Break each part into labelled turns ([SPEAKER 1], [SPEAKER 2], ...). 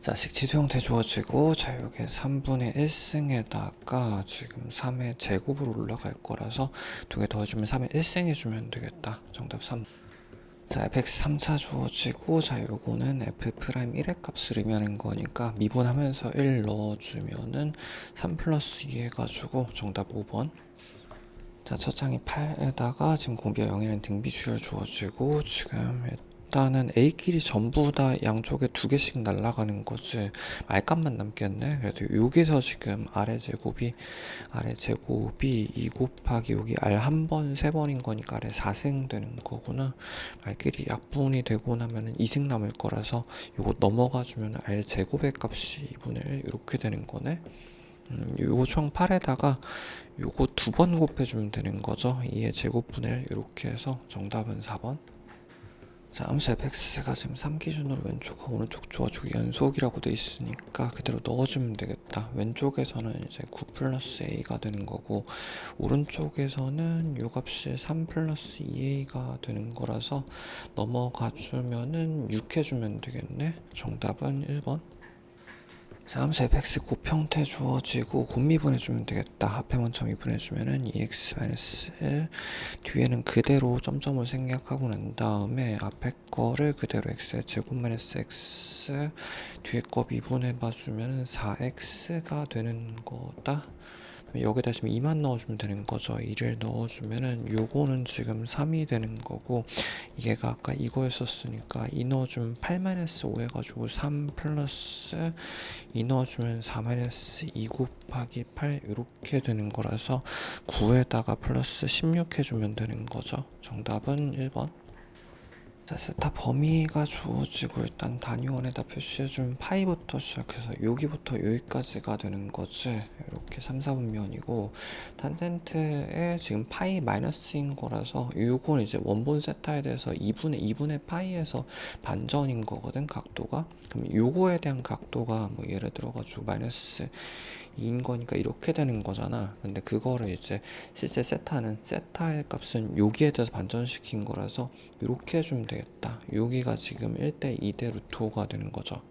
[SPEAKER 1] 자, 식지수 형태 주어지고, 자, 요게 3분의 1승에다가 지금 3의 제곱으로 올라갈 거라서 두 개 더해주면 3의 1승 해주면 되겠다. 정답 3. 자, fx 3차 주어지고, 자, 요거는 f 프라임 1의 값을 의미하는 거니까 미분하면서 1 넣어주면은 3 플러스 2 해가지고 정답 5번. 자, 첫 장이 8에다가 지금 공비와 0이라는 등비수열 주어지고, 지금 일단은 A끼리 전부 다 양쪽에 두 개씩 날아가는 거지 말값만 남겠네. 그래도 여기서 지금 아래 제곱이 2 곱하기 여기 R 한 번, 세 번인 거니까 아래 4승 되는 거구나. 말끼리 약분이 되고 나면은 2승 남을 거라서 요거 넘어가 주면 R 제곱의 값이 2분의 1 이렇게 되는 거네. 요거 총 8에다가 요거 두 번 곱해주면 되는 거죠. 2의 제곱분의 1 이렇게 해서 정답은 4번. 자, 함수 fx가 지금 3 기준으로 왼쪽과 오른쪽 주어지고 연속이라고 돼 있으니까 그대로 넣어주면 되겠다. 왼쪽에서는 이제 9 플러스 a가 되는 거고, 오른쪽에서는 요 값이 3 플러스 2a가 되는 거라서 넘어가 주면은 6 해주면 되겠네. 정답은 1번. 자, 함수 fx 곱형태 주어지고 곱미분해주면 되겠다. 합해 먼저 미분해주면은 2x-1 뒤에는 그대로 점점을 생략하고 난 다음에 앞에 거를 그대로 x의 제곱 마이너스 x 뒤에 거 미분해봐주면은 4x가 되는 거다. 여기다 지금 2만 넣어주면 되는 거죠. 2를 넣어주면은 요거는 지금 3이 되는 거고, 이게가 아까 이거였었으니까 2 넣어주면 8-5 해가지고 3 플러스 2 넣어주면 4-2 곱하기 8 이렇게 되는 거라서 9에다가 플러스 16 해주면 되는 거죠. 정답은 1번. 자, 세타 범위가 주어지고 일단 단위원에다 표시해주면 파이부터 시작해서 여기부터 여기까지가 되는 거지. 이렇게 3, 4분면이고 탄젠트에 지금 파이 마이너스인 거라서 요건 이제 원본 세타에 대해서 2분의 파이에서 반전인 거거든, 각도가. 그럼 요거에 대한 각도가 뭐 예를 들어가지고 마이너스 2인 거니까 이렇게 되는 거잖아. 근데 그거를 이제 실제 세타는 세타의 값은 여기에 대해서 반전시킨 거라서 이렇게 해주면 되겠다. 여기가 지금 1대 2대 루트 5가 되는 거죠.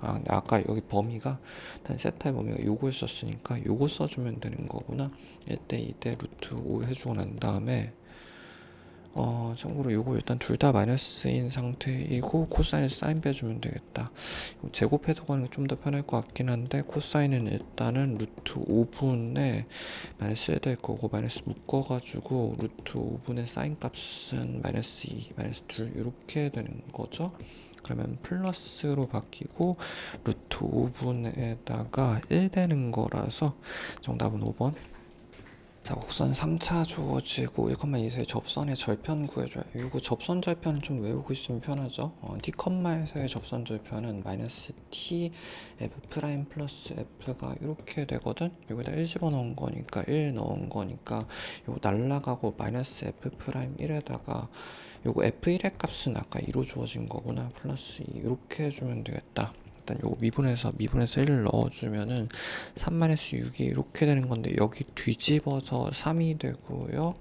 [SPEAKER 1] 근데 아까 여기 범위가 일단 세타의 범위가 요거였었으니까 요거 써주면 되는 거구나. 1대 2대 루트 5 해주고 난 다음에 참고로 요거 일단 둘 다 마이너스인 상태이고 코사인을 사인 빼주면 되겠다. 제곱해서 가는 게 좀 더 편할 것 같긴 한데, 코사인은 일단은 루트 5분의 마이너스 1 될 거고 마이너스 묶어가지고 루트 5분의 사인 값은 마이너스 2, 마이너스 2 이렇게 되는 거죠. 그러면 플러스로 바뀌고 루트 5분에다가 1 되는 거라서 정답은 5번. 자, 곡선 3차 주어지고 1,2에서의 접선의 절편 구해줘요. 이거 접선 절편은 좀 외우고 있으면 편하죠. D에서의 접선 절편은 마이너스 t f 프라임 플러스 f가 이렇게 되거든. 여기다 1 집어넣은 거니까 1 넣은 거니까 요거 날라가고 마이너스 f 프라임 1에다가 요거 f1의 값은 아까 2로 주어진 거구나. 플러스 2 이렇게 해주면 되겠다. 일단 요거 미분해서 1을 넣어주면은 3-6이 이렇게 되는 건데, 여기 뒤집어서 3이 되고요.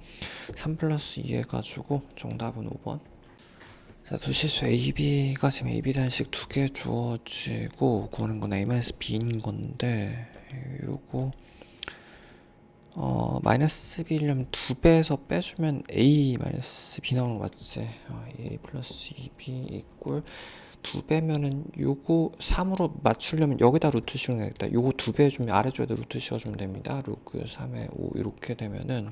[SPEAKER 1] 3 플러스 2 해가지고 정답은 5번. 자, 두시수 AB가 지금 AB 단식 두 개 주어지고 구하는 건 A-B인 건데, 요거 마이너스 B려면 2배에서 빼주면 A 마이너스 B 나오는 거 맞지? A 플러스 2B 이꼴 2배면은 요거 3으로 맞추려면 여기다 루트 씌우는 게 되겠다. 요거 2배 해주면 아래쪽에다 루트 씌워주면 됩니다. 로그 3에 5 이렇게 되면은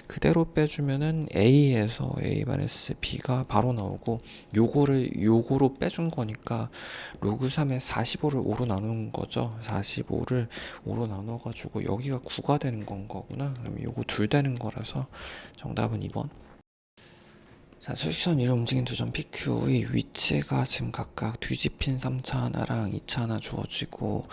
[SPEAKER 1] 그대로 빼주면은 A에서 A-B가 바로 나오고, 요거로 빼준 거니까 로그 3에 45를 5로 나누는 거죠. 45를 5로 나눠가지고 여기가 9가 되는 거구나. 그럼 요거 둘 되는 거라서 정답은 2번. 자, 수직선 위로 움직인 두 점 PQ의 위치가 지금 각각 뒤집힌 3차 하나랑 2차 하나 주어지고,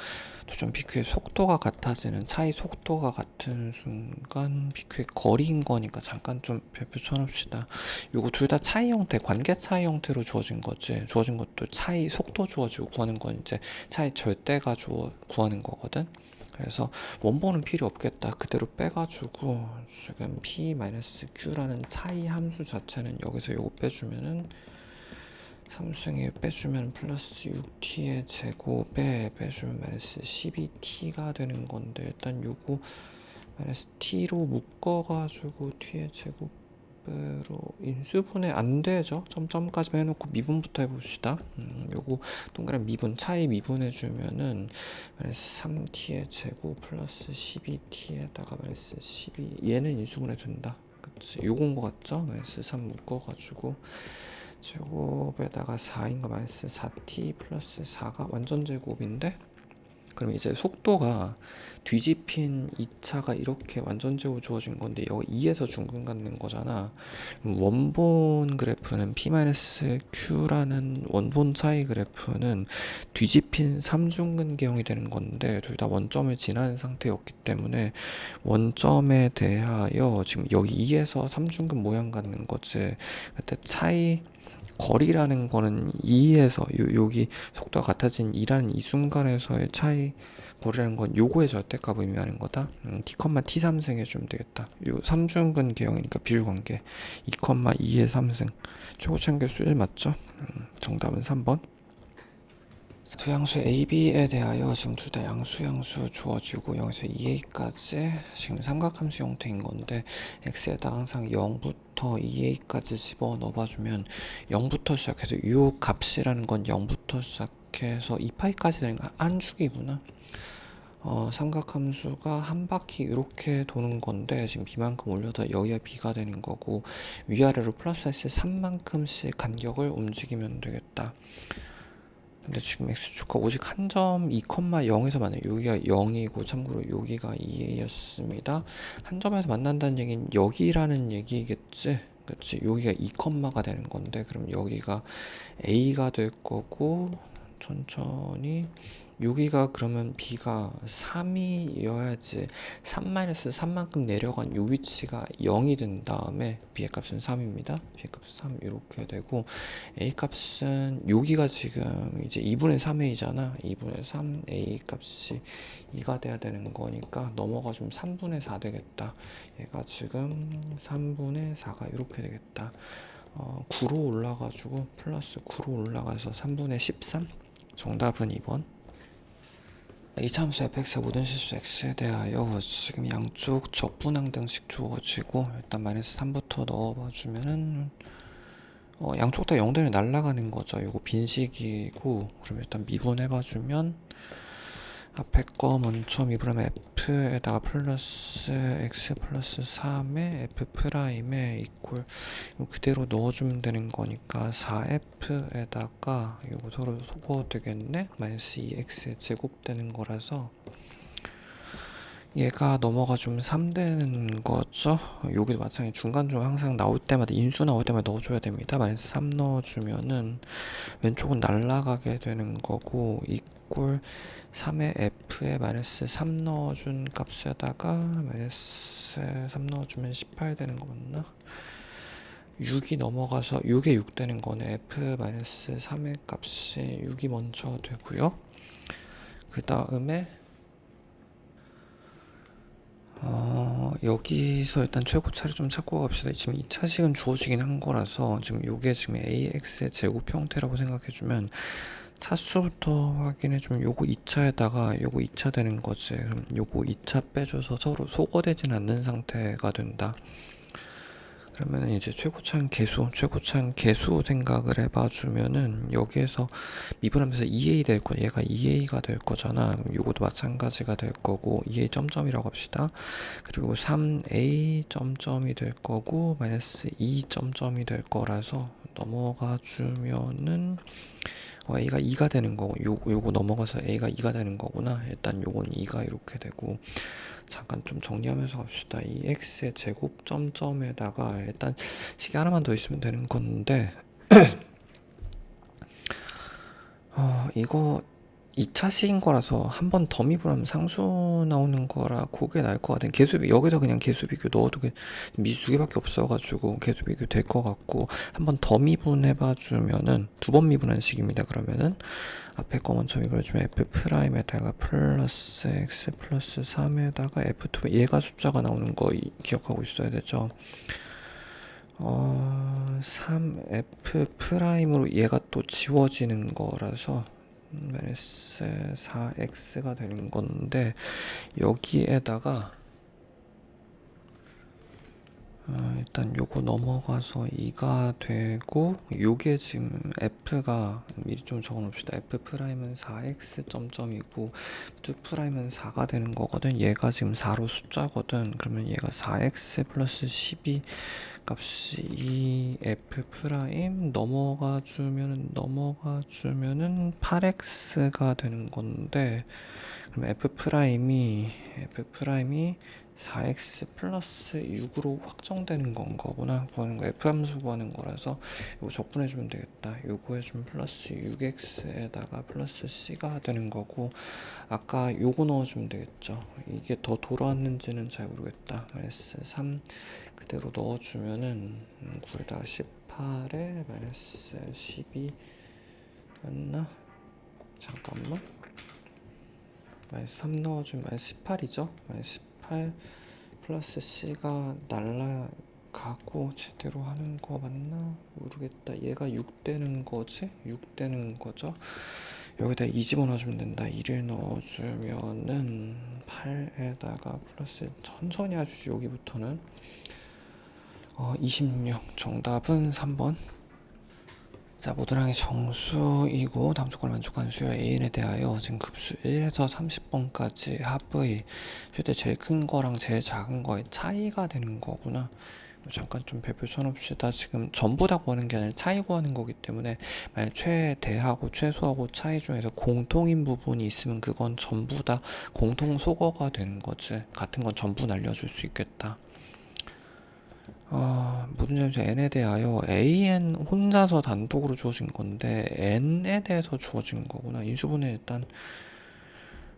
[SPEAKER 1] 두 점 PQ의 속도가 같아지는 차이 속도가 같은 순간 PQ의 거리인 거니까 잠깐 좀 별표 쳐놓읍시다. 요거 둘 다 차이 형태, 관계 차이 형태로 주어진 거지. 주어진 것도 차이 속도 주어지고 구하는 건 이제 차이 절대가 구하는 거거든. 그래서 원본은 필요 없겠다. 그대로 빼가지고 지금 P-Q라는 차이 함수 자체는 여기서 요거 빼주면은 3승에 빼주면 플러스 6t의 제곱에 빼주면 마이너스 12t가 되는 건데, 일단 요거 마이너스 t로 묶어가지고 t의 제곱으로 인수분해 안 되죠. 점점까지만 해놓고 미분부터 해봅시다. 요거 동그란 미분, 차이 미분해주면은 마이너스 3t의 제곱 플러스 12t에다가 마이너스 12, 얘는 인수분해 된다. 그치, 요건 거 같죠? 마이너스 3 묶어가지고 제곱에다가 4인 거 마이너스 4t 플러스 4가 완전 제곱인데, 그럼 이제 속도가 뒤집힌 2차가 이렇게 완전 제곱 주어진 건데 여기 2에서 중근 갖는 거잖아. 원본 그래프는 P-Q라는 원본 차이 그래프는 뒤집힌 3중근 계형이 되는 건데, 둘 다 원점을 지나는 상태였기 때문에 원점에 대하여 지금 여기 2에서 3중근 모양 갖는 거지. 그때 차이 거리라는 거는 2에서 여기 속도가 같아진 2라는 이 순간에서의 차이, 거리라는 건 요거의 절대값 의미하는 거다. t, t3승 해주면 되겠다. 요 3중근 계형이니까 비율관계 2,2의 3승, 최고차계수 1 맞죠? 정답은 3번. 두 양수 A, B에 대하여 지금 둘 다 양수 주어지고 0에서 2a까지 지금 삼각함수 형태인 건데, x에다 항상 0부터 2a까지 집어 넣어봐주면 0부터 시작해서 이 값이라는 건 0부터 시작해서 2파이까지 되는 거 안축이구나. 삼각함수가 한 바퀴 이렇게 도는 건데, 지금 b만큼 올려다 여기가 b가 되는 거고, 위아래로 플러스 마이너스 3만큼씩 간격을 움직이면 되겠다. 근데 지금 x축과 오직 한 점 2,0에서 만나요. 여기가 0이고 참고로 여기가 2a였습니다. 한 점에서 만난다는 얘기는 여기라는 얘기겠지? 그치? 여기가 2,가 되는 건데, 그럼 여기가 a가 될 거고, 천천히 여기가 그러면 b가 3이어야지 3-3만큼 내려간 요 위치가 0이 된 다음에 b의 값은 3입니다. b의 값은 3 이렇게 되고, a 값은 여기가 지금 이제 2분의 3a잖아. 2분의 3 a 값이 2가 돼야 되는 거니까 넘어가 좀 3분의 4 되겠다. 얘가 지금 3분의 4가 이렇게 되겠다. 9로 올라가지고 플러스 9로 올라가서 3분의 13. 정답은 2번. 이차함수 fx의 모든 실수 x에 대하여 지금 양쪽 적분항등식 주어지고, 일단 마이너스 3부터 넣어봐주면은 양쪽 다 0대를 날라가는 거죠. 이거 빈식이고, 그럼 일단 미분해봐주면 앞에 거 먼저 미분하면 f에다가 플러스 x 플러스 3에 f 프라임에 이퀄 그대로 넣어주면 되는 거니까 4f에다가 이거 서로 소거 되겠네. 마이너스 2x의 제곱 되는 거라서 얘가 넘어가주면 3 되는 거죠. 여기도 마찬가지 중간중간 항상 나올 때마다 인수 나올 때마다 넣어줘야 됩니다. 마이너스 3 넣어주면은 왼쪽은 날라가게 되는 거고, 이꼴 3의 f에 마이너스 3 넣어준 값에다가 마이너스 3 넣어주면 18 되는 거 맞나? 6이 넘어가서 6에 6 되는 거네. f 마이너스 3의 값이 6이 먼저 되고요. 그 다음에 여기서 일단 최고차를 좀 찾고 갑시다. 지금 2차식은 주어지긴 한 거라서 지금 요게 지금 ax의 제곱 형태라고 생각해주면 차수부터 확인해주면 요거 2차에다가 요거 2차 되는 거지. 그럼 요거 2차 빼줘서 서로 소거되진 않는 상태가 된다. 그러면 이제 최고차항 계수 생각을 해봐주면은 여기에서 미분하면서 2a 될 거, 얘가 2a가 될 거잖아. 그럼 요것도 마찬가지가 될 거고, 2a 점점이라고 합시다. 그리고 3a 점점이 될 거고, 마이너스 2 점점이 될 거라서 넘어가 주면은 a가 2가 되는 거고, 요거 넘어가서 a가 2가 되는 거구나. 일단 요건 2가 이렇게 되고, 잠깐 좀 정리하면서 갑시다. 이 x의 제곱 점점에다가 일단 식이 하나만 더 있으면 되는 건데 이거 2차식인 거라서 한 번 더 미분하면 상수 나오는 거라 그게 나을 것 같아요. 계수비 여기서 그냥 계수비교 넣어도 미수 두 개밖에 없어가지고 계수비교 될 것 같고, 한 번 더 미분해봐 주면은 2번 미분한 식입니다. 그러면은 앞에 거 먼저 미분해주면 f 프라임에다가 플러스 x 플러스 3에다가 f2 얘가 숫자가 나오는 거 기억하고 있어야 되죠. 3f 프라임으로 얘가 또 지워지는 거라서 마이너스 4x가 되는 건데 여기에다가 일단 요거 넘어가서 2가 되고 요게 지금 f가 미리 좀 적어놓읍시다. f 프라임은 4x 점점이고 2 프라임은 4가 되는 거거든. 얘가 지금 4로 숫자거든. 그러면 얘가 4x 플러스 12 값이 이 f 프라임 넘어가 주면은 8x가 되는 건데 그럼 f 프라임이 4x 플러스 6으로 확정되는 건 거구나. 구하는 거 f 함수 구하는 거라서 이거 적분해 주면 되겠다. 요거 해주면 플러스 6x에다가 플러스 c가 되는 거고 아까 요거 넣어주면 되겠죠. 이게 더 돌아왔는지는 잘 모르겠다. 마이너스 3 그대로 넣어주면은 9에다가 18에 마이너스 12 맞나? 잠깐만. 마이너스 3 넣어주면 마이너스 18이죠. 마이너스 18 플러스 c가 날라가고 제대로 하는 거 맞나? 모르겠다. 얘가 6 되는 거지? 6 되는 거죠? 여기다 2 집어넣어주면 된다. 2를 넣어주면은 8에다가 플러스 천천히 해주지. 여기부터는 26 정답은 3번. 자, 모드랑의 정수이고 다음 조건을 만족하는 수요 An에 대하여 지금 급수 1에서 30번까지 합의 최대 제일 큰 거랑 제일 작은 거의 차이가 되는 거구나. 잠깐 좀 별표 쳐놓읍시다. 지금 전부 다 구하는 게 아니라 차이 구하는 거기 때문에 만약 최대하고 최소하고 차이 중에서 공통인 부분이 있으면 그건 전부 다 공통 소거가 되는 거지. 같은 건 전부 날려줄 수 있겠다. 모든 점수 n에 대하여 an 혼자서 단독으로 주어진 건데 n에 대해서 주어진 거구나. 인수분해 일단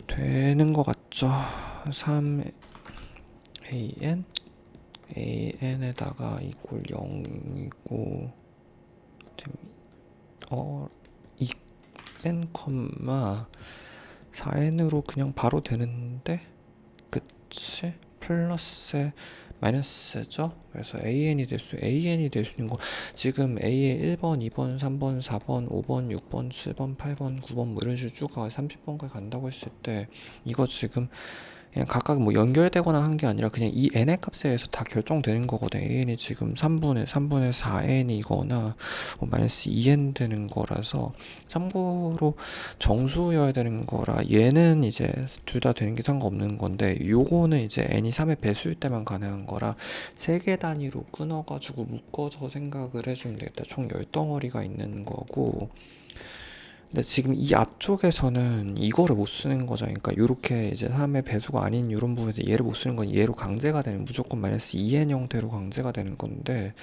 [SPEAKER 1] 되는 것 같죠. 3an an에다가 이꼴 0이고 2n, 4n으로 그냥 바로 되는데 그치? 플러스 마이너스죠. 그래서 an이 될 수 있는 거 지금 a의 1번, 2번, 3번, 4번, 5번, 6번, 7번, 8번, 9번 뭐 이런 식으로 쭉 가 30번까지 간다고 했을 때 이거 지금 그냥 각각 뭐 연결되거나 한 게 아니라 그냥 이 n의 값에 의해서 다 결정되는 거거든. an이 지금 3분의 4n이거나 뭐 마이너스 2n 되는 거라서 참고로 정수여야 되는 거라 얘는 이제 둘 다 되는 게 상관없는 건데 요거는 이제 n이 3의 배수일 때만 가능한 거라 세 개 단위로 끊어가지고 묶어서 생각을 해주면 되겠다. 총 10덩어리가 있는 거고 근데 지금 이 앞쪽에서는 이거를 못 쓰는 거죠. 그러니까 요렇게 이제 3의 배수가 아닌 이런 부분에서 얘를 못 쓰는 건 얘로 강제가 되는 무조건 마이너스 2n 형태로 강제가 되는 건데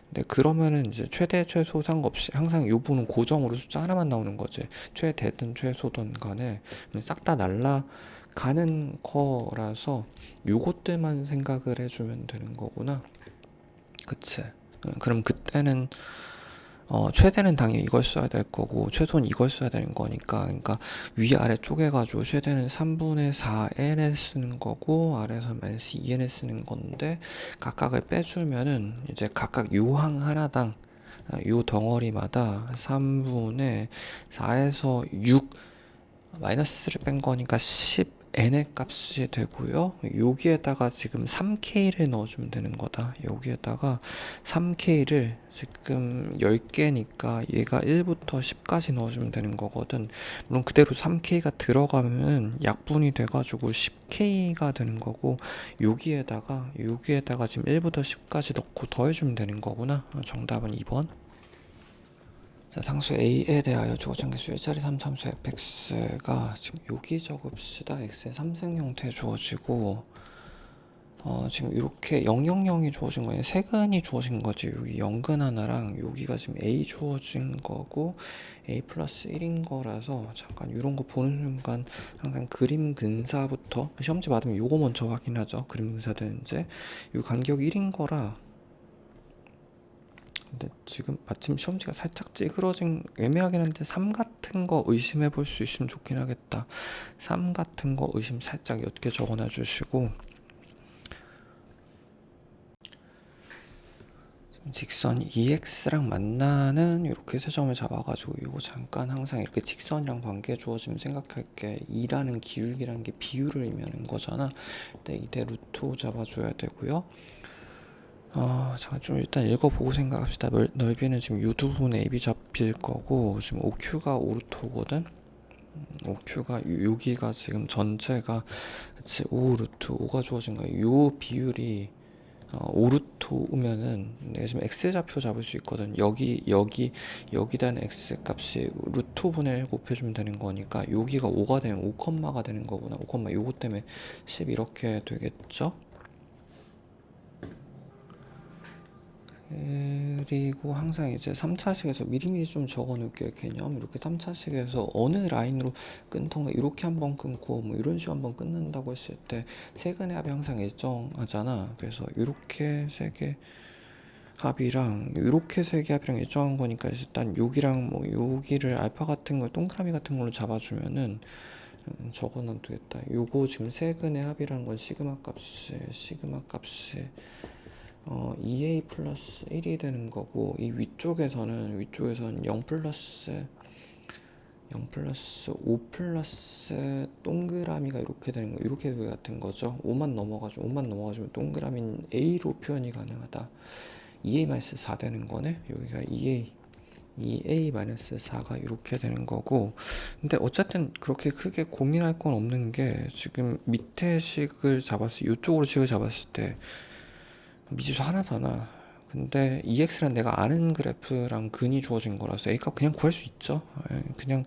[SPEAKER 1] 근데 그러면은 이제 최대 최소 상관없이 항상 요 부분은 고정으로 숫자 하나만 나오는 거지. 최대든 최소든 간에 싹 다 날라가는 거라서 요것들만 생각을 해주면 되는 거구나. 그치? 그럼 그때는 최대는 당연히 이걸 써야 될 거고 최소는 이걸 써야 되는 거니까 그러니까 위아래 쪼개가지고 최대는 3분의 4n에 쓰는 거고 아래에서 마이너스 2n에 쓰는 건데 각각을 빼주면은 이제 각각 요항 하나당 요 덩어리마다 3분의 4에서 6 마이너스를 뺀 거니까 10n의 값이 되고요. 여기에다가 지금 3k를 넣어주면 되는 거다. 여기에다가 3k를 지금 10개니까 얘가 1부터 10까지 넣어주면 되는 거거든. 물론 그대로 3k가 들어가면 약분이 돼가지고 10k가 되는 거고 여기에다가 지금 1부터 10까지 넣고 더해주면 되는 거구나. 정답은 2번. 자, 상수 a에 대하여 주어진 개수 1자리 3참수 fx가 지금 여기 적읍시다. x의 3생 형태 주어지고 지금 이렇게 000이 주어진 거예요. 세근이 주어진 거지. 여기 0근 하나랑 여기가 지금 a 주어진 거고 a 플러스 1인 거라서 잠깐 이런 거 보는 순간 항상 그림 근사부터 시험지 받으면 요거 먼저 확인하죠. 그림 근사 되는지. 요 간격이 1인 거라 근데 지금 마침 시험지가 살짝 찌그러진 애매하긴 한데 3 같은 거 의심해 볼 수 있으면 좋긴 하겠다. 3 같은 거 의심 살짝 옅게 적어놔 주시고 직선 EX랑 만나는 이렇게 세 점을 잡아가지고 이거 잠깐 항상 이렇게 직선이랑 관계 주어지면 생각할게. 2라는 기울기라는 게 비율을 의미하는 거잖아. 근데 이때 루트 5 잡아줘야 되고요. 잠깐 좀 일단 읽어보고 생각합시다. 넓이는 지금 이 두 부분에 AB 잡힐 거고 지금 OQ가 오르토거든. OQ가 여기가 지금 전체가 그치 5 루트 5가 주어진 거야. 요 비율이 5루트오면은 내가 지금 x 좌표 잡을 수 있거든. 여기다 x 값이 루트 5분의 1 곱해주면 되는 거니까 여기가 5가 되면 5컴마가 되는 거구나. 5컴마 요거 때문에 10 이렇게 되겠죠. 그리고 항상 이제 3차식에서 미리미리 좀 적어 놓을게요. 개념 이렇게 3차식에서 어느 라인으로 끊던가 이렇게 한번 끊고 뭐 이런 식으로 한번 끊는다고 했을 때 세근의 합이 항상 일정하잖아. 그래서 이렇게 세 개 합이랑 이렇게 세 개 합이랑 일정한 거니까 일단 여기랑 뭐 여기를 알파 같은 걸 동그라미 같은 걸로 잡아주면은 적어 놔도 되겠다. 요거 지금 세근의 합이라는 건 시그마 값이 2a 플러스 1이 되는 거고 이 위쪽에서는 0 플러스 5 플러스 동그라미가 이렇게 되는 거 이렇게 같은 거죠. 5만 넘어가지고 동그라미는 a로 표현이 가능하다. 2a-4 되는 거네. 여기가 2a-4가 이렇게 되는 거고 근데 어쨌든 그렇게 크게 고민할 건 없는 게 지금 밑에 식을 잡았을 이쪽으로 식을 잡았을 때 미지수 하나잖아. 근데 EX란 내가 아는 그래프랑 근이 주어진 거라서 A값 그냥 구할 수 있죠. 그냥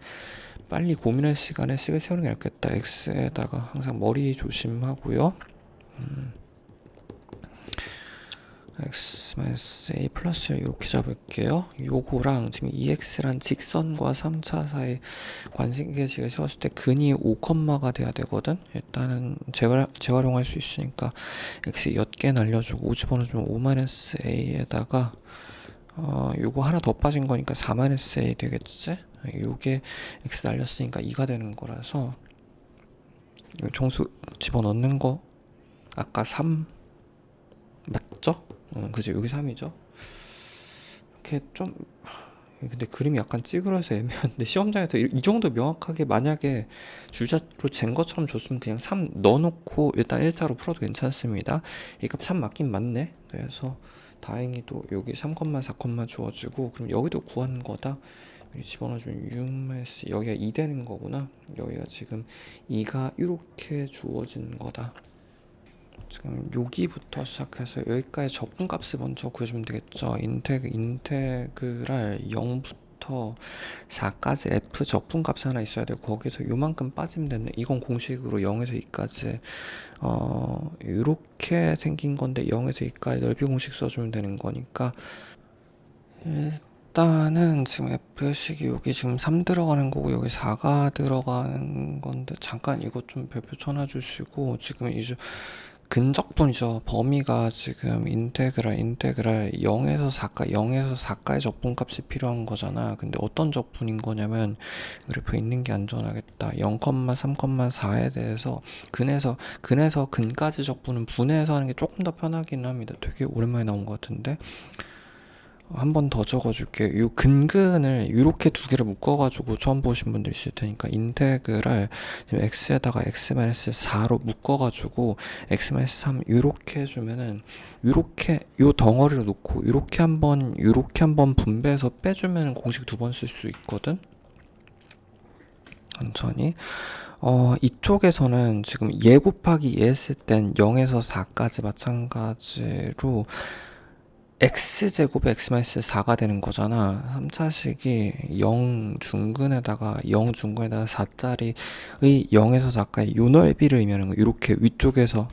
[SPEAKER 1] 빨리 고민할 시간에 식을 세우는 게 낫겠다. X에다가 항상 머리 조심하고요. X-A 플러스 이렇게 잡을게요. 요거랑 지금 EX란 직선과 3차 사이 관계식을 세웠을 때 근이 5컴마가 돼야 되거든. 일단은 재활용할 수 있으니까 X 옅게 날려주고 5 집어넣어주면 5-A에다가 요거 하나 더 빠진 거니까 4-A 되겠지? 요게 X 날렸으니까 2가 되는 거라서 요 정수 집어넣는 거 아까 3 맞죠? 그죠? 여기 3이죠? 이렇게 좀 근데 그림이 약간 찌그러서 애매한데 시험장에서 이 정도 명확하게 만약에 줄자로 잰 것처럼 줬으면 그냥 3 넣어놓고 일단 1차로 풀어도 괜찮습니다. 이 값 3 맞긴 맞네. 그래서 다행히도 여기 3,4, 주어지고 그럼 여기도 구한 거다. 여기 집어넣어주면 6 여기가 2 되는 거구나. 여기가 지금 2가 이렇게 주어진 거다. 지금 여기부터 시작해서 여기까지 적분값을 먼저 구해주면 되겠죠. 인테그랄 0부터 4까지 f 적분값이 하나 있어야 되고 거기서 요만큼 빠지면 되네. 이건 공식으로 0에서 2까지 이렇게 생긴 건데 0에서 2까지 넓이 공식 써주면 되는 거니까 일단은 지금 F식이 여기 지금 3 들어가는 거고 여기 4가 들어가는 건데 잠깐 이것 좀 별표 쳐놔주시고 지금 이제 근적분이죠. 범위가 지금 인테그랄 0에서 4까지 적분값이 필요한 거잖아. 근데 어떤 적분인 거냐면 그래프 있는 게 안전하겠다. 0,3,4에 대해서 근에서 근까지 적분은 분해해서 하는 게 조금 더 편하긴 합니다. 되게 오랜만에 나온 것 같은데 한 번 더 적어줄게요. 이 근근을 이렇게 두 개를 묶어가지고 처음 보신 분들 있을 테니까 인테그랄 지금 x에다가 x-4로 묶어가지고 x-3 이렇게 해주면은 이렇게 요 덩어리를 놓고 이렇게 한번 분배해서 빼주면 공식 2번 쓸 수 있거든. 천천히. 이쪽에서는 지금 예 곱하기 예 했을 땐 0에서 4까지 마찬가지로 x제곱에 x-4가 되는 거잖아. 3차식이 0 중근에다가 4짜리의 0에서 4까지 요 넓이를 의미하는 거. 이렇게 위쪽에서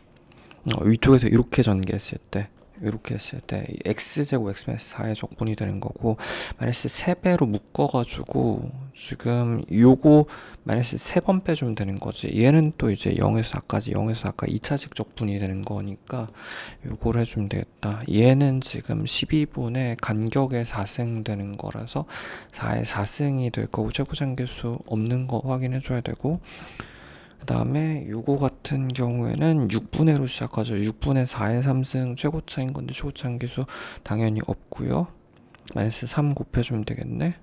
[SPEAKER 1] 이렇게 전개했을 때 이렇게 했을 때 x제곱 x-4의 적분이 되는 거고 마이너스 3배로 묶어가지고 지금 요거 마이너스 3번 빼주면 되는 거지. 얘는 또 이제 0에서 4까지 2차식 적분이 되는 거니까 요걸 해주면 되겠다. 얘는 지금 12분의 간격의 4승 되는 거라서 4의 4승이 될 거고 최고장계수 없는 거 확인해 줘야 되고 그 다음에 요거 같은 경우에는 6분의 1로 시작하죠. 6분의 4의 3승 최고차인 건데 최고차 기수 당연히 없고요. 마이너스 3 곱해주면 되겠네.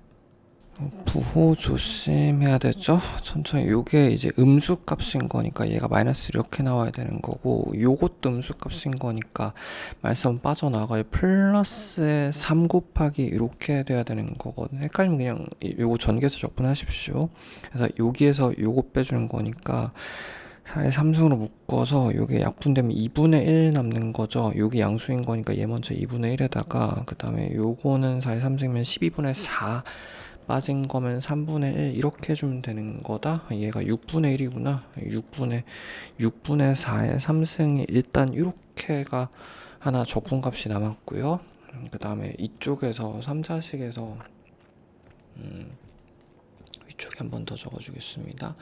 [SPEAKER 1] 부호 조심해야 되죠. 천천히. 요게 이제 음수 값인 거니까 얘가 마이너스 이렇게 나와야 되는 거고, 요것도 음수 값인 거니까 마이너스 한번 빠져나가요. 플러스에 3 곱하기 이렇게 돼야 되는 거거든요. 헷갈리면 그냥 요거 전개해서 적분하십시오. 그래서 여기에서 요거 빼주는 거니까 4의 3승으로 묶어서 요게 약분되면 2분의 1 남는 거죠. 요게 양수인 거니까 얘 먼저 2분의 1에다가, 그 다음에 요거는 4의 3승이면 12분의 4 빠진 거면 3분의 1 이렇게 해주면 되는 거다. 얘가 6분의 1이구나. 6분의 4의 3승이 일단 이렇게가 하나 적분값이 남았고요. 그 다음에 이쪽에서 3자식에서 위쪽에 한 번 더 적어주겠습니다.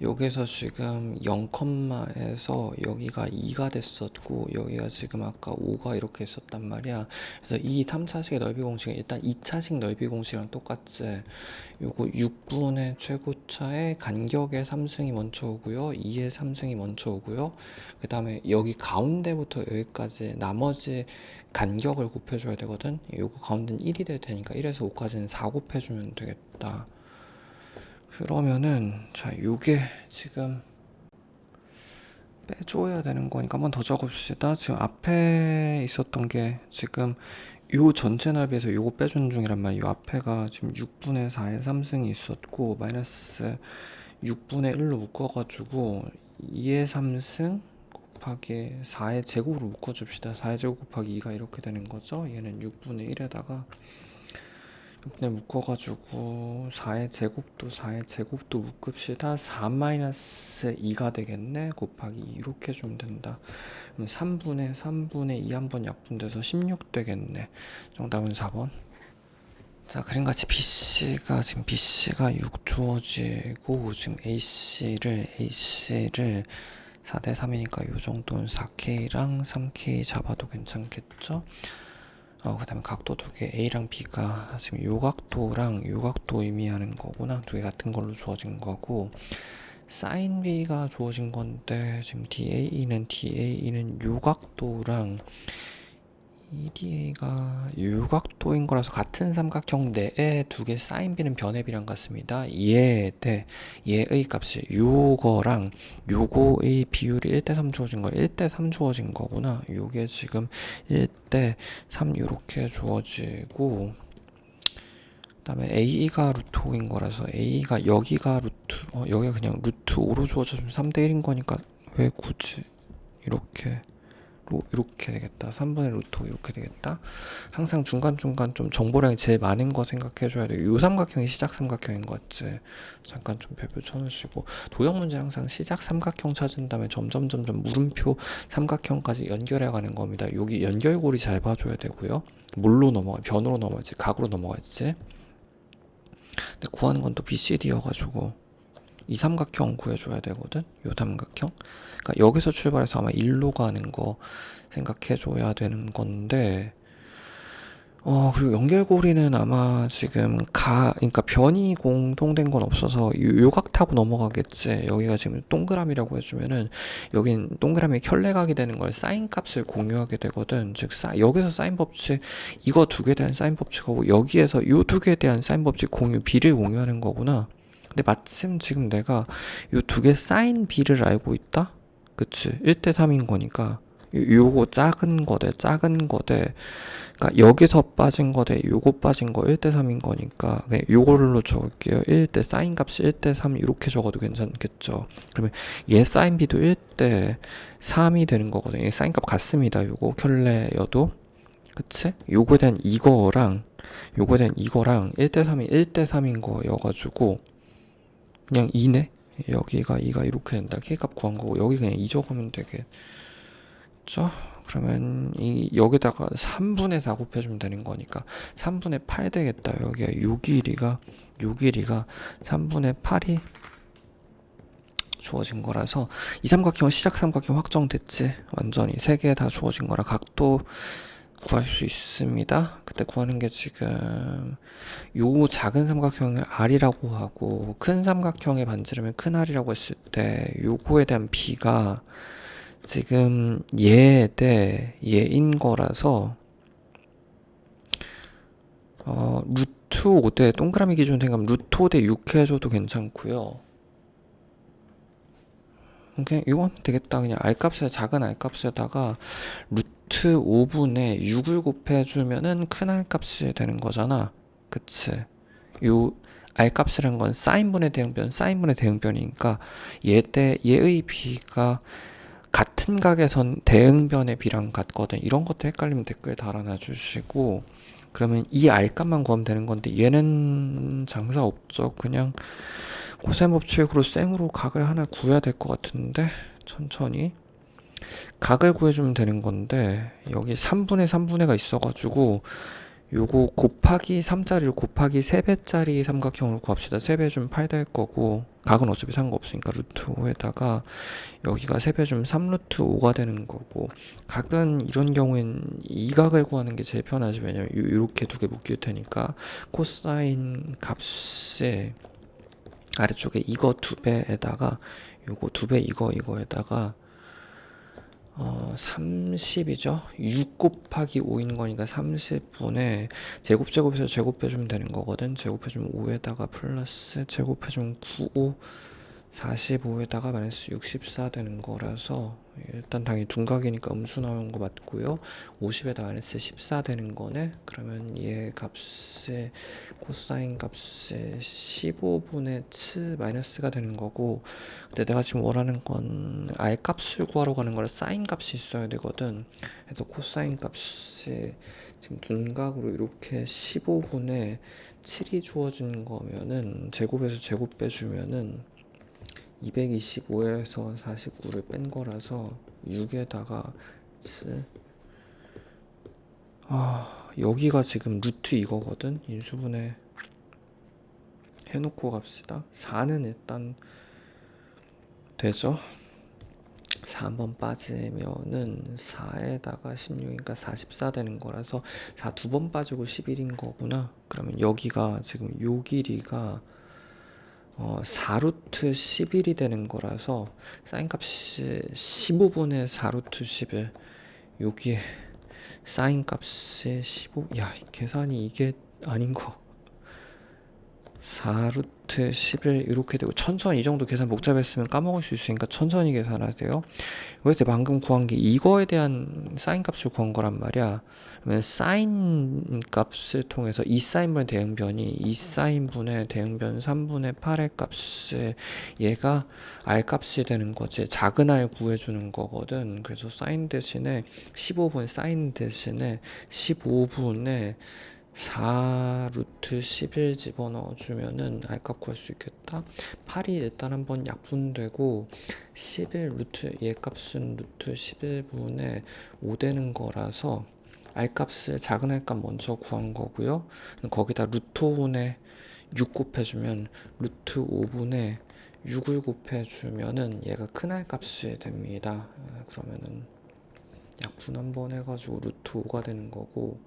[SPEAKER 1] 여기서 지금 0,에서 여기가 2가 됐었고, 여기가 지금 아까 5가 이렇게 있었단 말이야. 그래서 이 3차식의 넓이 공식은 일단 2차식 넓이 공식이랑 똑같지. 요거 6분의 최고차의 간격의 3승이 먼저 오고요. 2의 3승이 먼저 오고요. 그 다음에 여기 가운데부터 여기까지 나머지 간격을 곱해줘야 되거든. 요거 가운데는 1이 될 테니까 1에서 5까지는 4 곱해주면 되겠다. 그러면은 자 요게 지금 빼줘야 되는 거니까 한번 더 적어봅시다. 지금 앞에 있었던 게 지금 요 전체 넓이에서 요거 빼주는 중이란 말이에요. 요 앞에가 지금 6분의 4의 3승이 있었고 마이너스 6분의 1로 묶어가지고 2의 3승 곱하기 4의 제곱으로 묶어줍시다. 4의 제곱 곱하기 2가 이렇게 되는 거죠. 얘는 6분의 1에다가 6분의 묶어가지고 4의 제곱도 묶읍시다. 4-2가 되겠네. 곱하기 2 이렇게 해주면 된다. 그럼 3분의 2 한번 약분돼서 16 되겠네. 정답은 4번. 자, 그림같이 BC가 6 주어지고 지금 AC를 4대 3이니까 요 정도는 4K랑 3K 잡아도 괜찮겠죠? 그 다음에 각도 두 개, A랑 B가 지금 요 각도랑 요 각도 의미하는 거구나. 두 개 같은 걸로 주어진 거고, 사인 B가 주어진 건데 지금 DAE는 요 각도랑 EDA가 요 각도인 거라서 같은 삼각형 내에 두 개 사인 B는 변의 B랑 같습니다. 얘의 값이 요거랑 요거의 비율이 1대3 주어진 거 1대3 주어진 거구나. 요게 지금 1대3 요렇게 주어지고, 그 다음에 A가 루트 5인 거라서 A가 여기가 여기가 그냥 루트 5로 주어져서 3대1인 거니까 왜 굳이 이렇게 되겠다. 3분의 루트 5 이렇게 되겠다. 항상 중간중간 좀 정보량이 제일 많은 거 생각해줘야 돼요. 요 삼각형이 시작 삼각형인 거 같지? 잠깐 좀 별표 쳐놓으시고, 도형 문제 항상 시작 삼각형 찾은 다음에 점점 물음표 삼각형까지 연결해가는 겁니다. 여기 연결고리 잘 봐줘야 되고요. 뭘로 넘어가? 변으로 넘어갈지 각으로 넘어갈지. 근데 구하는 건 또 BCD여가지고 이 삼각형 구해줘야 되거든. 요 삼각형. 그러니까 여기서 출발해서 아마 1로 가는 거 생각해줘야 되는 건데, 그리고 연결고리는 아마 지금 그러니까 변이 공통된 건 없어서 요각 타고 넘어가겠지. 여기가 지금 동그라미라고 해주면은 여긴 동그라미 켤레각이 되는 걸 사인 값을 공유하게 되거든. 즉 여기서 사인 법칙 이거 두 개에 대한 사인 법칙하고 여기에서 요 두 개에 대한 사인 법칙 B를 공유하는 거구나. 근데 마침 지금 내가 요 두 개 사인 B를 알고 있다? 그치? 1대3인 거니까 요거 작은 거대 그러니까 여기서 빠진 거대 요거 빠진 거 1대3인 거니까 그냥 요걸로 적을게요. 1대 사인 값이 1대3 이렇게 적어도 괜찮겠죠. 그러면 얘 사인 B도 1대3이 되는 거거든요. 얘 사인 값 같습니다. 요거 켤레여도 그치? 요거에 대한 이거랑 1대3이 1대3인 거여가지고 그냥 2네? 여기가 2가 이렇게 된다. K값 구한 거고 여기 그냥 2 적으면 되겠죠? 그러면 여기다가 3분의 4 곱해주면 되는 거니까 3분의 8 되겠다. 여기가 요 길이가 3분의 8이 주어진 거라서 이 삼각형 시작 삼각형 확정됐지. 완전히 세 개 다 주어진 거라 각도 구할 수 있습니다. 그때 구하는 게 지금 요 작은 삼각형을 R이라고 하고 큰 삼각형의 반지름을 큰 R이라고 했을 때 요거에 대한 B가 지금 얘 대 얘인 거라서 루트 5대 동그라미 기준 생각하면 루트 5대 6 해줘도 괜찮고요. 그냥 이거 하면 되겠다. 그냥 R값에 작은 R값에다가 루트 5분의 6을 곱해주면은 큰 R값이 되는 거잖아. 그치? 요 R값이란 건 사인분의 대응변, 사인분의 대응변이니까 얘의 B가 같은 각에선 대응변의 B랑 같거든. 이런 것도 헷갈리면 댓글 달아놔 주시고, 그러면 이 R값만 구하면 되는 건데 얘는 장사 없죠. 그냥 고셈 법칙으로 생으로 각을 하나 구해야 될 것 같은데 천천히 각을 구해주면 되는 건데 여기 3분의 3분의가 있어가지고 요거 곱하기 3짜리를 곱하기 3배짜리 삼각형으로 구합시다. 3배 주면 8 될 거고 각은 어차피 상관없으니까 루트 5에다가 여기가 3배 주면 3루트 5가 되는 거고 각은 이런 경우엔 이 각을 구하는 게 제일 편하지. 왜냐면 이렇게 두 개 묶일 테니까 코사인 값에 아래쪽에 이거 2배에다가 요거 2배 이거에다가 30이죠. 6 곱하기 5인 거니까 30분의 제곱해서 제곱해주면 되는 거거든. 제곱해주면 5에다가 플러스 제곱해주면 95 45에다가 마이너스 64 되는 거라서 일단 당연히 둔각이니까 음수 나오는 거 맞고요. 50에다 마이너스 14 되는 거네. 그러면 얘 값에 코사인 값에 15분의 7 마이너스가 되는 거고, 근데 내가 지금 원하는 건 R 값을 구하러 가는 거라 사인 값이 있어야 되거든. 그래서 코사인 값이 지금 둔각으로 이렇게 15분의 7이 주어진 거면은 제곱해서 제곱 빼주면은 225에서 49를 뺀 거라서 6에다가 7. 여기가 지금 루트 이거거든. 인수분해 해놓고 갑시다. 4는 일단 되죠. 4 한번 빠지면은 4에다가 16이니까 44 되는 거라서 4 두 번 빠지고 11인 거구나. 그러면 여기가 지금 요 길이가 4루트 11이 되는 거라서 사인 값이 15분의 4루트 11 여기에 사인 값이 15. 야, 계산이 이게 아닌 거. 4루트 11 이렇게 되고 천천히 이 정도 계산 복잡했으면 까먹을 수 있으니까 천천히 계산하세요. 그래서 방금 구한 게 이거에 대한 사인 값을 구한 거란 말이야. 그러면 사인 값을 통해서 이 사인분의 대응변이 이 사인분의 대응변 3분의 8의 값에 얘가 R 값이 되는 거지. 작은 R 구해주는 거거든. 그래서 사인 대신에 15분 사인 대신에 15분의 4루트 11 집어넣어주면은 R값 구할 수 있겠다. 8이 일단 한번 약분되고 11 루트 얘 값은 루트 11분의 5 되는 거라서 R값을 작은 R값 먼저 구한 거고요. 거기다 루트 5분의 6 곱해주면 루트 5분의 6을 곱해주면은 얘가 큰 R값이 됩니다. 그러면은 약분 한번 해가지고 루트 5가 되는 거고,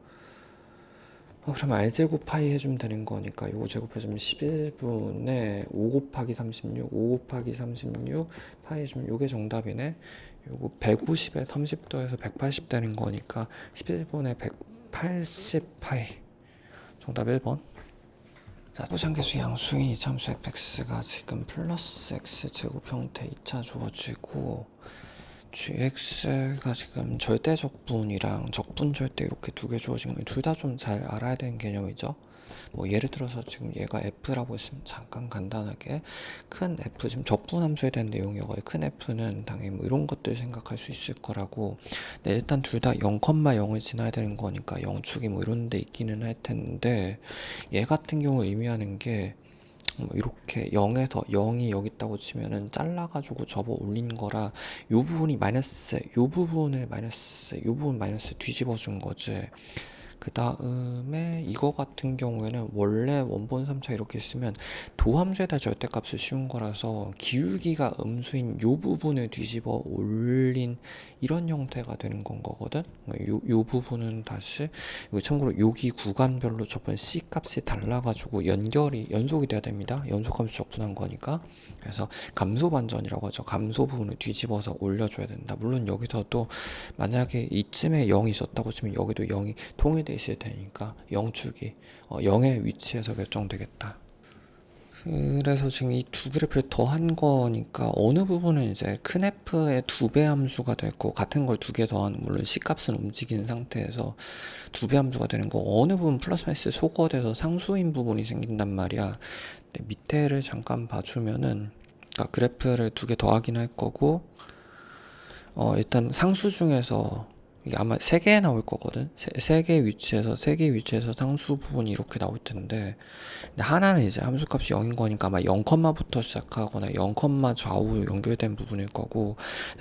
[SPEAKER 1] 그럼 R제곱 파이 해주면 되는 거니까 요거 제곱해주면 11분의 5 곱하기 36 5 곱하기 36 파이 해주면 요게 정답이네. 요거 150에 30 더해서 180 되는 거니까 11분의 180 파이 정답 1번. 자, 또장계수 양수인 이참수 fx가 지금 플러스 x 제곱 형태 2차 주어지고 gx가 지금 절대적분이랑 적분절대 이렇게 두 개 주어진 거 둘 다 좀 잘 알아야 되는 개념이죠. 뭐 예를 들어서 지금 얘가 f라고 했으면 잠깐 간단하게 큰 f 지금 적분함수에 대한 내용이어서 큰 f는 당연히 뭐 이런 것들 생각할 수 있을 거라고. 네, 일단 둘 다 0,0을 지나야 되는 거니까 영축이 뭐 이런 데 있기는 할 텐데 얘 같은 경우 의미하는 게 이렇게 0에서 0이 여기 있다고 치면은 잘라가지고 접어 올린 거라 요 부분이 마이너스, 요 부분 마이너스 뒤집어 준 거지. 그 다음에 이거 같은 경우에는 원래 원본 3차 이렇게 있으면 도함수에다 절대값을 씌운 거라서 기울기가 음수인 요 부분을 뒤집어 올린 이런 형태가 되는 건 거거든. 요 부분은 다시 이거 참고로 여기 구간별로 저번 C 값이 달라가지고 연속이 돼야 됩니다. 연속함수 적분한 거니까. 그래서 감소 반전이라고 하죠. 감소 부분을 뒤집어서 올려줘야 된다. 물론 여기서도 만약에 이쯤에 0이 있었다고 치면 여기도 0이 통일돼 있을 테니까 0축이 0의 위치에서 결정되겠다. 그래서 지금 이 두 그래프를 더한 거니까 어느 부분은 이제 큰 F의 2배 함수가 되고 같은 걸 두 개 더한 물론 C값은 움직이는 상태에서 2배 함수가 되는 거 어느 부분 플러스 마이너스 소거돼서 상수인 부분이 생긴단 말이야. 근데 밑에를 잠깐 봐주면은 그러니까 그래프를 두 개 더하긴 할 거고 일단 상수 중에서 이게 아마 3개 나올 거거든. 세 개 위치에서 상수 부분이 이렇게 나올 텐데 근데 하나는 이제 함수값이 0인 거니까 아마 0컴마부터 시작하거나 0, 좌우 연결된 부분일 거고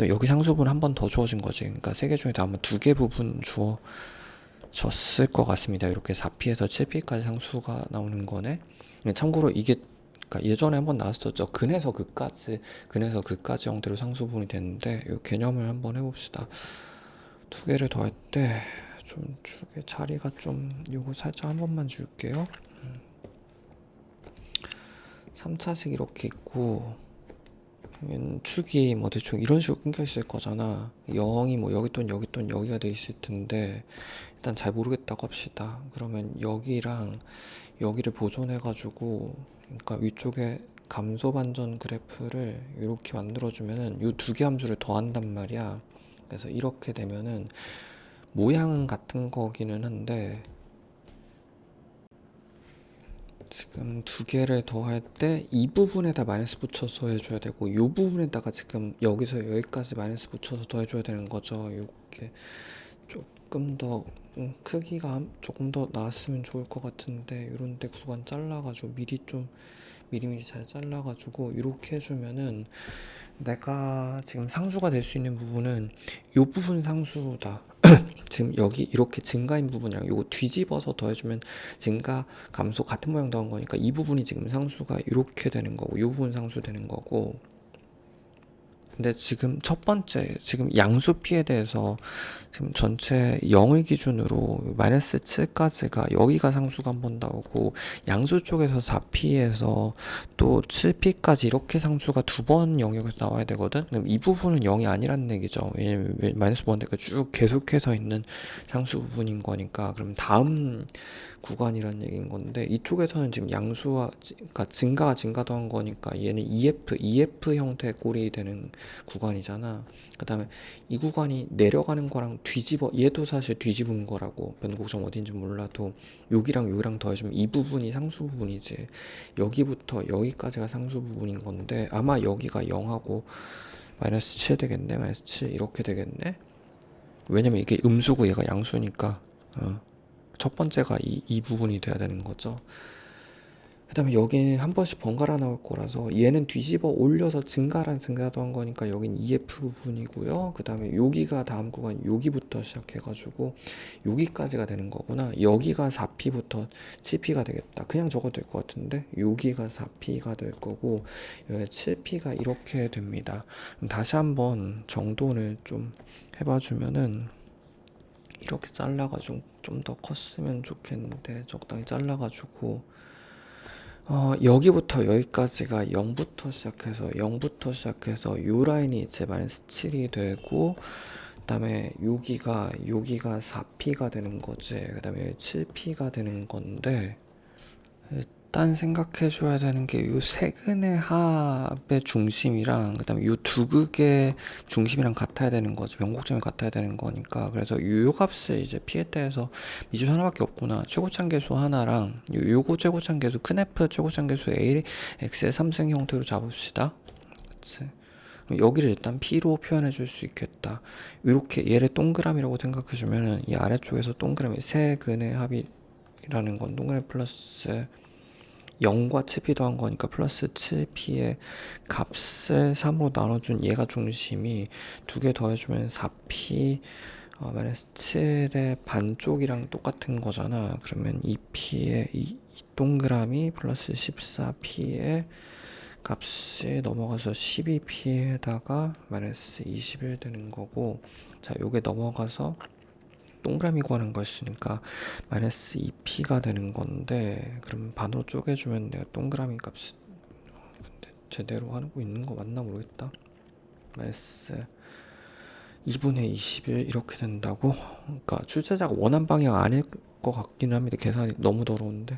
[SPEAKER 1] 여기 상수 부분 한 번 더 주어진 거지. 그러니까 3개 중에도 아마 2개 부분 주어졌을 것 같습니다. 이렇게 4P에서 7P까지 상수가 나오는 거네. 참고로 이게 그러니까 예전에 한번 나왔었죠. 근에서 극까지 형태로 상수 부분이 되는데 이 개념을 한번 해봅시다. 두 개를 더할 때 좀 축의 자리가 좀 요거 살짝 한 번만 줄게요. 3차식 이렇게 있고 축이 뭐 대충 이런 식으로 끊겨 있을 거잖아. 0이 뭐 여기 또는 여기가 돼 있을 텐데 일단 잘 모르겠다고 합시다. 그러면 여기랑 여기를 보존해 가지고 그러니까 위쪽에 감소 반전 그래프를 이렇게 만들어 주면은 이 두 개 함수를 더한단 말이야. 그래서 이렇게 되면은 모양은 같은 거기는 한데 지금 두 개를 더할 때 이 부분에다 마이너스 붙여서 해줘야 되고 이 부분에다가 지금 여기서 여기까지 마이너스 붙여서 더해줘야 되는 거죠. 이렇게 조금 더 크기가 조금 더 나았으면 좋을 것 같은데 이런 데 구간 잘라가지고 미리미리 잘 잘라가지고 이렇게 해주면은 내가 지금 상수가 될 수 있는 부분은 이 부분 상수다. 지금 여기 이렇게 증가인 부분이랑 이거 뒤집어서 더해주면 증가 감소 같은 모양 더한 거니까 이 부분이 지금 상수가 이렇게 되는 거고 이 부분 상수 되는 거고 근데 지금 첫 번째 지금 양수피에 대해서 지금 전체 0을 기준으로 마이너스 7까지가 여기가 상수가 한 번 나오고 양수 쪽에서 4P에서 또 7P까지 이렇게 상수가 두 번 영역에서 나와야 되거든. 그럼 이 부분은 0이 아니라는 얘기죠. 왜냐면 마이너스 1대가 쭉 계속해서 있는 상수 부분인 거니까. 그럼 다음 구간이라는 얘기인 건데 이쪽에서는 지금 양수와 그러니까 증가가 증가도한 거니까 얘는 EF 형태의 꼴이 되는 구간이잖아. 그 다음에 이 구간이 내려가는 거랑 얘도 사실 뒤집은 거라고. 변곡점 어딘지 몰라도 여기랑 더해주면 이 부분이 상수 부분이지. 여기부터 여기까지가 상수 부분인 건데 아마 여기가 0하고 마이너스 7 되겠네. 마이너스 7 이렇게 되겠네. 왜냐면 이게 음수고 얘가 양수니까 첫 번째가 이 부분이 돼야 되는 거죠. 그 다음에 여기는 한 번씩 번갈아 나올 거라서 얘는 뒤집어 올려서 증가도 한 거니까 여긴 EF 부분이고요. 그 다음에 여기가 다음 구간 여기부터 시작해가지고 여기까지가 되는 거구나. 여기가 4P부터 7P가 되겠다. 그냥 적어도 될 것 같은데 여기가 4P가 될 거고 여기 7P가 이렇게 됩니다. 그럼 다시 한번 정돈을 좀 해봐주면은 이렇게 잘라가지고 좀 더 컸으면 좋겠는데 적당히 잘라가지고 여기부터 여기까지가 0부터 시작해서 요 라인이 이제 마이너스 7이 되고 그 다음에 여기가 4P가 되는 거지. 그 다음에 7P가 되는 건데 일단 생각해 줘야 되는 게 요 세근의 합의 중심이랑 그 다음에 요 두 극의 중심이랑 같아야 되는 거지. 변곡점이 같아야 되는 거니까. 그래서 요 값을 이제 피했다해서 미지수 하나밖에 없구나. 최고차계수 하나랑 요거 최고차계수 큰 F 최고차계수 AX의 3승 형태로 잡읍시다. 그치? 여기를 일단 P로 표현해 줄 수 있겠다. 이렇게 얘를 동그라미라고 생각해 주면은 이 아래쪽에서 동그라미 세근의 합이라는 건 동그라미 플러스 0과 7p 더한 거니까 플러스 7p의 값을 3으로 나눠준 얘가 중심이 두 개 더해주면 4p 마이너스 7의 반쪽이랑 똑같은 거잖아. 그러면 2p의 이 동그라미 플러스 14p의 값이 넘어가서 12p에다가 마이너스 21 되는 거고, 자 요게 넘어가서 동그라미 구하는 거였으니까 마이너스 2p가 되는 건데, 그럼 반으로 쪼개주면 내가 동그라미 값이 근데 제대로 하고 있는 거 맞나 모르겠다. 마이너스 2분의 21 이렇게 된다고? 그러니까 출제자가 원한 방향 아닐 것 같기는 합니다. 계산이 너무 더러운데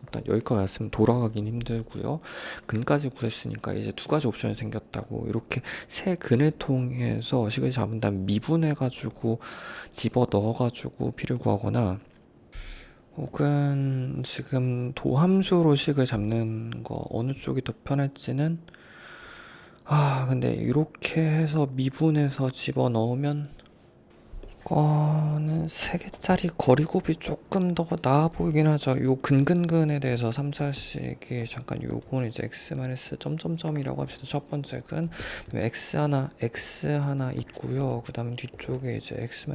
[SPEAKER 1] 일단 여기까지 왔으면 돌아가긴 힘들고요. 근까지 구했으니까 이제 두 가지 옵션이 생겼다고. 이렇게 세 근을 통해서 식을 잡은 다음 미분해가지고 집어 넣어가지고 피를 구하거나, 혹은 지금 도함수로 식을 잡는 거 어느 쪽이 더 편할지는, 근데 이렇게 해서 미분해서 집어 넣으면 이거는 3개짜리 거리곱이 조금 더 나아 보이긴 하죠. 요 근근근에 대해서 3차식이 잠깐, 요거는 이제 x 점점점이라고 합시다. 첫 번째 근, 그다음에 x 하나 있고요. 그 다음 뒤쪽에 이제 x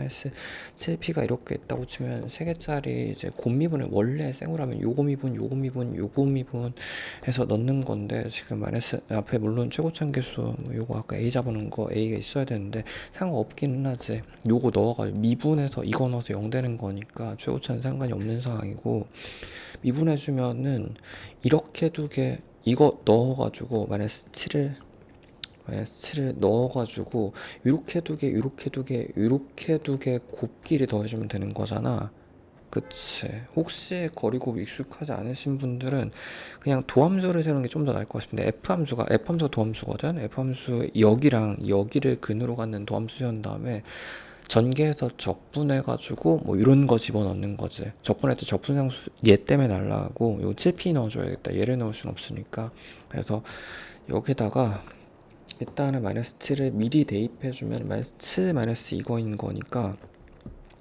[SPEAKER 1] 7p가 이렇게 있다고 치면 3개짜리 이제 곱미분을, 원래 생으로하면 요거 미분 해서 넣는 건데, 지금 마이너스 앞에 물론 최고차계수 요거 아까 a 잡아놓은 거 a가 있어야 되는데 상관없기는 하지. 요거 넣어가 미분해서 이거 넣어서 0 되는 거니까 최고차는 상관이 없는 상황이고, 미분해주면은 이렇게 두 개 이거 넣어가지고 마이너스 7을 넣어가지고 이렇게 두 개 이렇게 두 개 곱끼리 더해주면 되는 거잖아. 그치. 혹시 거리곱 익숙하지 않으신 분들은 그냥 도함수를 세우는 게 좀 더 나을 것 같습니다. F함수가 도함수거든. F함수 여기랑 여기를 근으로 갖는 도함수 세운 다음에 전개해서 적분해가지고 뭐 이런 거 집어넣는 거지. 적분할 때 적분상수 얘 때문에 날라가고, 요 7p 넣어줘야겠다. 얘를 넣을 순 없으니까. 그래서 여기다가 일단은 마이너스 7을 미리 대입해주면 마이너스 7 마이너스 이거인 거니까,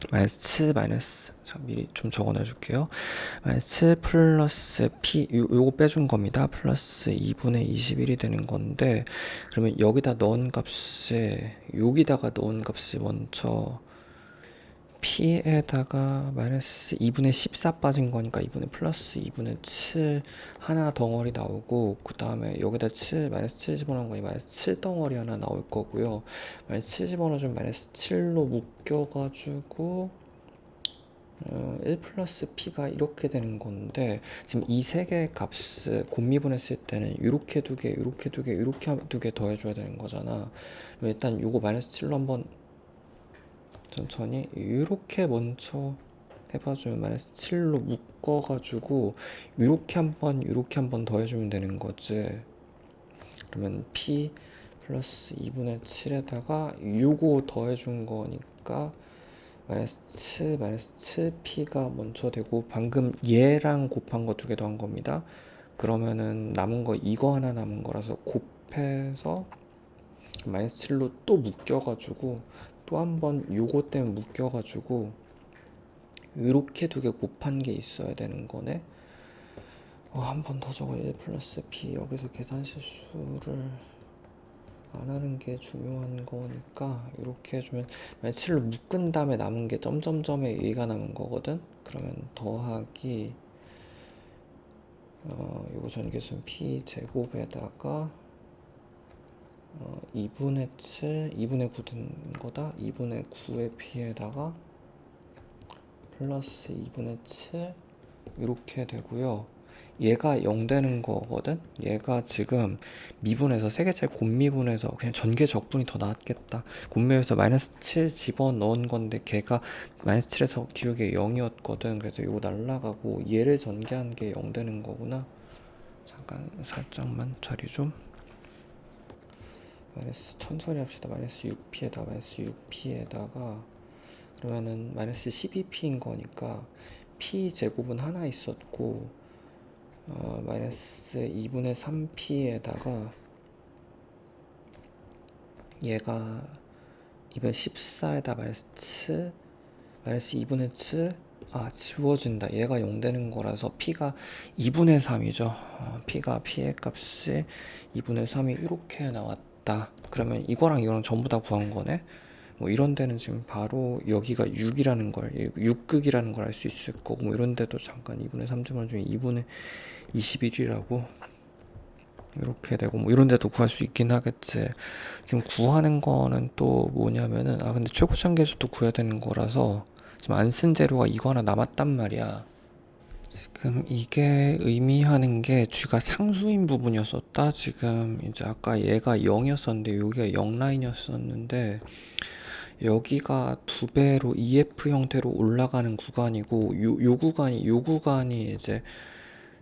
[SPEAKER 1] 마이너스 7 마이너스, 자 미리 좀 적어놔줄게요. 마이너스 7 플러스 p, 요거 빼준 겁니다. 플러스 2분의 21이 되는 건데, 그러면 여기다 넣은 값이, 여기다가 넣은 값이 먼저 p에다가 마이너스 2분의 14 빠진 거니까 2분의 플러스 2분의 7 하나 덩어리 나오고, 그 다음에 여기다 7 마이너스 7 집어넣은 거니 마이너스 7 덩어리 하나 나올 거고요. 마이너스 7 집어넣어주면 마이너스 7로 묶여가지고 1 플러스 p가 이렇게 되는 건데, 지금 이 세 개의 값을 곱미분했을 때는 이렇게 두 개 이렇게 두 개 더해줘야 되는 거잖아. 일단 요거 마이너스 7로 한번 천천히 이렇게 먼저 해봐주면 마이너스 7로 묶어가지고 이렇게 한번 더해주면 되는 거지. 그러면 p 플러스 2분의 7에다가 요거 더해준 거니까 마이너스 7p가 먼저 되고, 방금 얘랑 곱한 거 두 개 더한 겁니다. 그러면은 남은 거 이거 하나 남은 거라서 곱해서 마이너스 7로 또 묶여가지고 또 한 번 요거 때문에 묶여가지고 이렇게 두 개 곱한 게 있어야 되는 거네. 한 번 더 적어. 1 플러스 p, 여기서 계산 실수를 안 하는 게 중요한 거니까 이렇게 해주면, 만약 7로 묶은 다음에 남은 게 점점점에 a가 남은 거거든. 그러면 더하기 요거 전개수는 p 제곱에다가 2분의 7, 2분의 9 든 거다. 2분의 9의 p에다가 플러스 2분의 7 이렇게 되고요. 얘가 0 되는 거거든. 얘가 지금 미분해서 3개짜리 곱미분해서 그냥 전개 적분이 더 낫겠다. 곱미해서 마이너스 7 집어넣은 건데 걔가 마이너스 7에서 기울기 0이었거든. 그래서 이거 날라가고 얘를 전개한 게 0 되는 거구나. 잠깐 살짝만 자리 좀. 마이너스 천천히 합시다. 마이너스 6p에다가 그러면은 마이너스 12p인 거니까 p 제곱은 하나 있었고, 마이너스 2분의 3p에다가 얘가 2분의 14에다 마이너스 7 마이너스 2분의 7, 지워진다. 얘가 0 되는 거라서 p가 2분의 3이죠. p의 값이 2분의 3이 이렇게 나왔다. 그러면 이거랑 이거랑 전부 다 구한 거네. 뭐 이런 데는 지금 바로 여기가 6이라는 걸 6극이라는 걸 알 수 있을 거고, 뭐 이런 데도 잠깐 2분의 3제곱하는 중에 2분의 21이라고 이렇게 되고, 뭐 이런 데도 구할 수 있긴 하겠지. 지금 구하는 거는 또 뭐냐면은, 근데 최고차계수도 구해야 되는 거라서 지금 안 쓴 재료가 이거 하나 남았단 말이야. 지금 이게 의미하는 게 쥐가 상수인 부분이었었다. 지금 이제 아까 얘가 0이었었는데 여기가 0 라인이었었는데, 여기가 두 배로 EF 형태로 올라가는 구간이고, 요 구간이 이제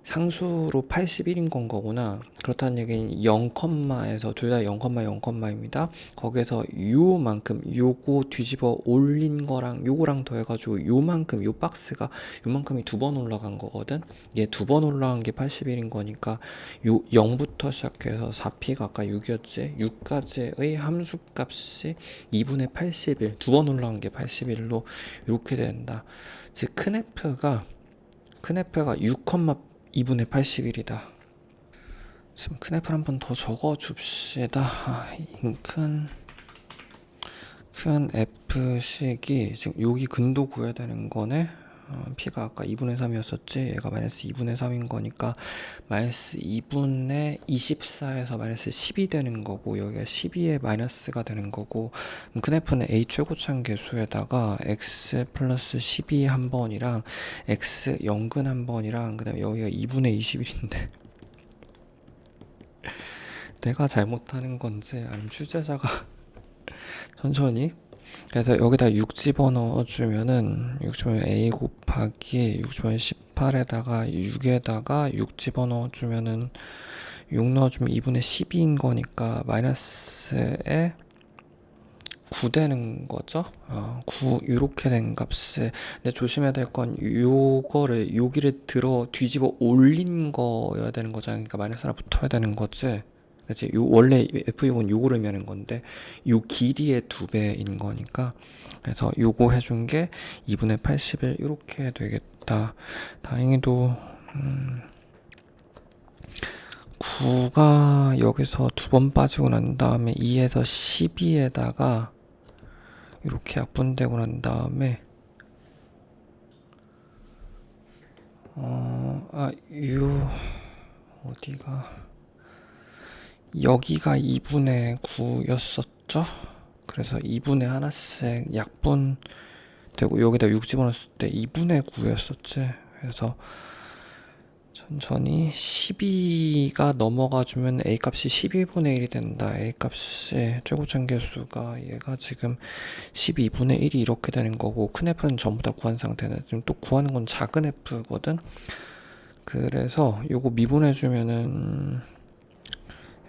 [SPEAKER 1] 상수로 81인 건 거구나. 그렇다는 얘기는 0컴마에서 둘 다 0,0,입니다. 거기에서 요만큼 요거 뒤집어 올린 거랑 요거랑 더해가지고 요만큼, 요 박스가 요만큼이 두 번 올라간 거거든. 얘 두 번 올라간 게 81인 거니까 요 0부터 시작해서 4p가 아까 6이었지. 6까지의 함수값이 2분의 81, 두 번 올라간 게 81로 이렇게 된다. 즉 큰 F가 6,2분의 81이다. 지금 큰 F를 한 번 더 적어 줍시다. 큰 F식이 지금 여기 근도 구해야 되는 거네. P가 아까 2분의 3이었었지. 얘가 마이너스 2분의 3인 거니까 마이너스 2분의 24에서 마이너스 10이 되는 거고, 여기가 12에 마이너스가 되는 거고, 큰 F는 A 최고차항 계수에다가 x 플러스 12 한 번이랑 x 영근 한 번이랑, 그 다음에 여기가 2분의 21인데 내가 잘못하는 건지 아니면 출제자가 천천히. 그래서 여기다 6 집어넣어 주면은, 6 집어넣으면 a 곱하기 6 집어넣으면 18에다가 6에다가 6 집어넣어 주면은 6 넣어주면 2분의 12인 거니까 마이너스에 9 되는 거죠. 9 이렇게 된 값을. 근데 조심해야 될 건 요거를 여기를 들어 뒤집어 올린 거여야 되는 거잖아. 그러니까 마이너스 하나 붙어야 되는 거지. 그치? 요 원래 F6은 요거를 의미하는 건데 요 길이의 2배인 거니까, 그래서 요거 해준 게 2분의 81 이렇게 되겠다. 다행히도 9가 여기서 두 번 빠지고 난 다음에 2에서 12에다가 이렇게 약분되고 난 다음에 어디가 여기가 2분의 9였었죠. 그래서 2분의 하나씩 약분 되고, 여기다 6 집어넣었을 때 2분의 9였었지. 그래서 천천히 12가 넘어가주면 A 값이 12분의 1이 된다. A 값이 최고차항 계수가 얘가 지금 12분의 1이 이렇게 되는 거고, 큰 F는 전부 다 구한 상태는 지금 또 구하는 건 작은 F거든. 그래서 요거 미분해주면은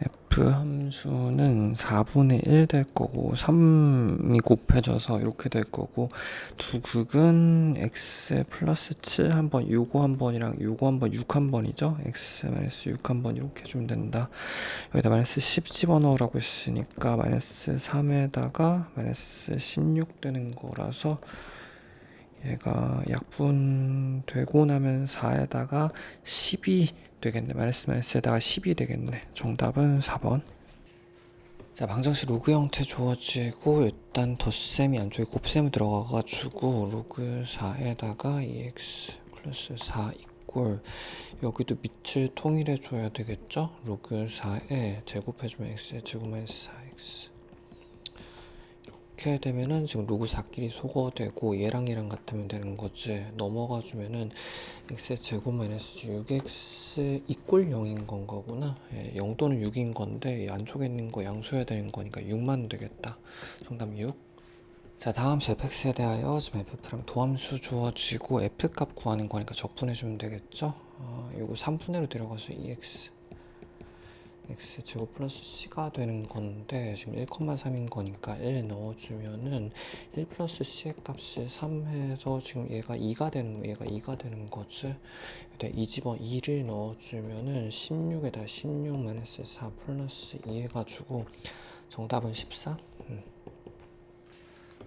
[SPEAKER 1] F 함수는 4분의 1 될 거고, 3이 곱해져서 이렇게 될 거고, 두 극은 x 플러스 7 한 번, 요거 한 번이랑 요거 한 번, 6 한 번이죠. x 마이너스 6 한 번 이렇게 해주면 된다. 여기다 마이너스 10 집어넣으라고 했으니까 마이너스 3에다가 마이너스 16 되는 거라서, 얘가 약분되고 나면 4에다가 12 되겠네. 마이너스에다가 10이 되겠네. 정답은 4번. 자, 방정식 로그 형태 주어지고, 일단 덧셈이 안쪽에 곱셈이 들어가가지고 로그 4에다가 2x 플러스 4 이꼴, 여기도 밑을 통일해 줘야 되겠죠. 로그 4에 제곱해주면 x의 제곱 마이너스 4x, 이렇게 되면은 지금 로그 4끼리 소거되고 얘랑 같으면 되는 거지. 넘어가 주면은 x 제곱 마이너스 6x 이꼴 0인 건 거구나. 0 또는 6인 건데 안쪽에 있는 거 양수해야 되는 거니까 6만 되겠다. 정답 6. 자, 다음 fx에 대하여 지금 ff랑 도함수 주어지고 f값 구하는 거니까 적분해주면 되겠죠. 요거 3분의로 들어가서 2x x 제곱 플러스 c가 되는 건데, 지금 1,3인 거니까 1 넣어주면은 1 플러스 c의 값이 3 해서 지금 얘가 2가 되는 거, 얘가 2가 되는 거지. 근데 2를 넣어주면은 16에다 16 마이너스 4 플러스 2 해가지고 정답은 14.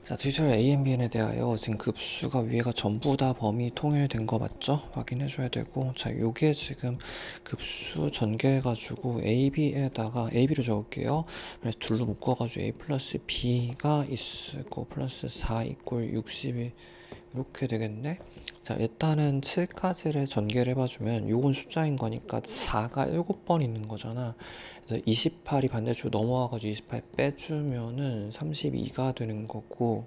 [SPEAKER 1] 자, 튜토리얼 AMBN에 대하여 지금 급수가 위에가 전부 다 범위 통일된 거 맞죠? 확인해줘야 되고, 자, 요게 지금 급수 전개해가지고 AB에다가 AB로 적을게요. 그래서 둘로 묶어가지고 A 플러스 B가 있고 플러스 4 이꼴 60이 이렇게 되겠네. 자, 일단은 7까지를 전개를 해봐주면 요건 숫자인 거니까 4가 7번 있는 거잖아. 그래서 28이 반대쪽으로 넘어와가지고 28 빼주면은 32가 되는 거고,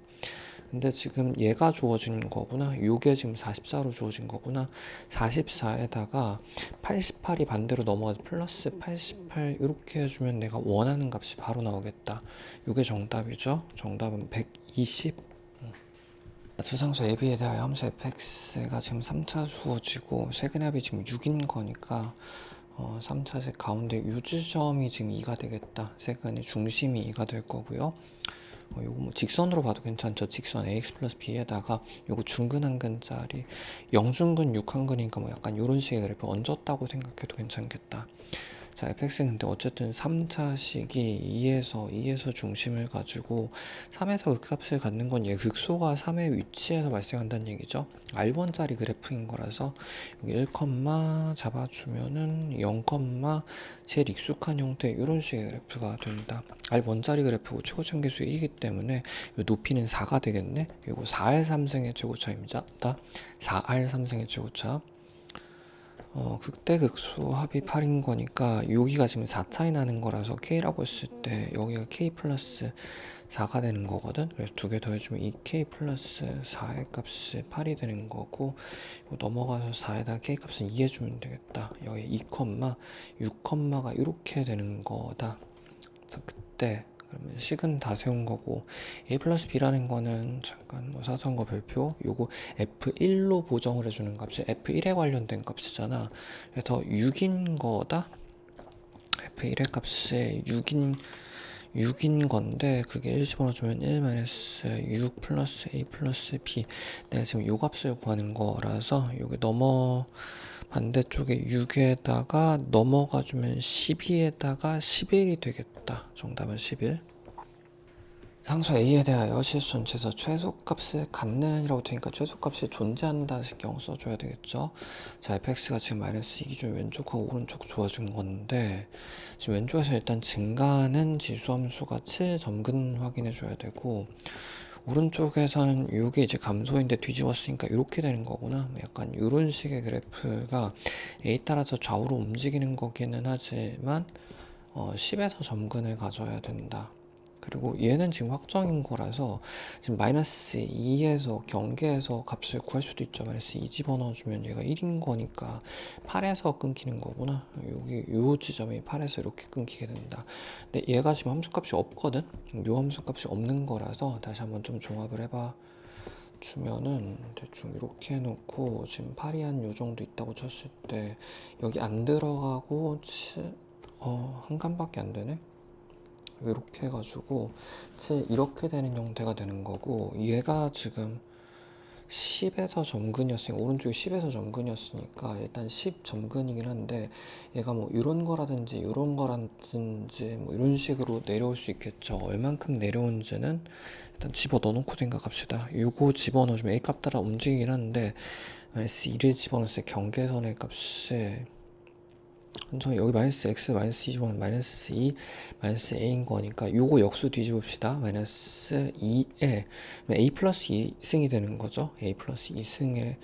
[SPEAKER 1] 근데 지금 얘가 주어진 거구나. 요게 지금 44로 주어진 거구나. 44에다가 88이 반대로 넘어가서 플러스 88 이렇게 해주면 내가 원하는 값이 바로 나오겠다. 요게 정답이죠. 정답은 120. 추상수 AB에 대하여 함수 fx가 지금 3차 주어지고 세근합이 지금 6인 거니까 3차식 가운데 요 지점이 지금 2가 되겠다. 세근의 중심이 2가 될 거고요. 요거 뭐 직선으로 봐도 괜찮죠. 직선 ax 플러스 b에다가 요거 중근 한근짜리 0중근 6한근이니까 뭐 약간 요런 식의 그래프 얹었다고 생각해도 괜찮겠다. 자, fx는 근데 어쨌든 3차식이 2에서 중심을 가지고 3에서 극값을 갖는 건 얘 극소가 3의 위치에서 발생한다는 얘기죠. R1짜리 그래프인 거라서 여기 1, 잡아주면은 0, 제일 익숙한 형태 이런 식의 그래프가 된다. R1짜리 그래프고 최고참계수 1이기 때문에 요 높이는 4가 되겠네. 이거 4R 3승의 최고차입니다. 4R 3승의 최고차. 극대극소 합이 8인 거니까 여기가 지금 4차이 나는 거라서 K라고 했을 때 여기가 K 플러스 4가 되는 거거든. 그래서 두 개 더해주면 2K 플러스 4의 값이 8이 되는 거고, 이거 넘어가서 4에다 K 값은 2 해주면 되겠다. 여기 2, 6가 이렇게 되는 거다. 그래서 그때 그러면 식은 다 세운 거고, a 플러스 b라는 거는 잠깐 뭐 사선거 별표, 요거 f1로 보정을 해주는 값이 f1에 관련된 값이잖아. 그래서 6인 거다. f1의 값이 6인 건데 그게 1 집어넣어주면 1 마이너스 6 플러스 a 플러스 b. 내가 지금 요 값을 구하는 거라서 여기 반대쪽에 6에다가 넘어가주면 12에다가 11이 되겠다. 정답은 11. 상수 A에 대하여 실수 전체에서 최소값을 갖는이라고 되니까 최소값이 존재한다 신경 써줘야 되겠죠. 자, fx가 지금 마이너스 2 기준 왼쪽하고 오른쪽 주어진 건데 지금 왼쪽에서 일단 증가하는 지수함수가 7 점근 확인해 줘야 되고, 오른쪽에선 이게 이제 감소인데 뒤집었으니까 이렇게 되는 거구나. 약간 이런 식의 그래프가 A 따라서 좌우로 움직이는 거기는 하지만 10에서 점근을 가져야 된다. 그리고 얘는 지금 확정인 거라서 지금 마이너스 2에서 경계에서 값을 구할 수도 있죠. 마이너스 2 집어넣어주면 얘가 1인 거니까 8에서 끊기는 거구나. 여기 요 지점이 8에서 이렇게 끊기게 된다. 근데 얘가 지금 함수값이 없거든. 요 함수값이 없는 거라서 다시 한번 좀 종합을 해봐 주면은 대충 이렇게 해놓고 지금 8이 한 요 정도 있다고 쳤을 때 여기 안 들어가고 한 칸밖에 안 되네. 이렇게 해가지고 7 이렇게 되는 형태가 되는 거고, 얘가 지금 10에서 점근이었으니까 오른쪽이 10에서 점근이었으니까 일단 10 점근이긴 한데 얘가 뭐 이런 거라든지 이런 거라든지 뭐 이런 식으로 내려올 수 있겠죠. 얼만큼 내려온지는 일단 집어 넣어놓고 생각합시다. 요거 집어 넣어주면 A 값 따라 움직이긴 하는데 마이너스 2를 집어넣었을 때 경계선의 값이 여기 마이너스 x 마이너스 2 집어넣으면 마이너스 2 마이너스 a인 거니까 요거 역수 뒤집읍시다. 마이너스 2에 a 플러스 2승이 되는 거죠. a 플러스 2승에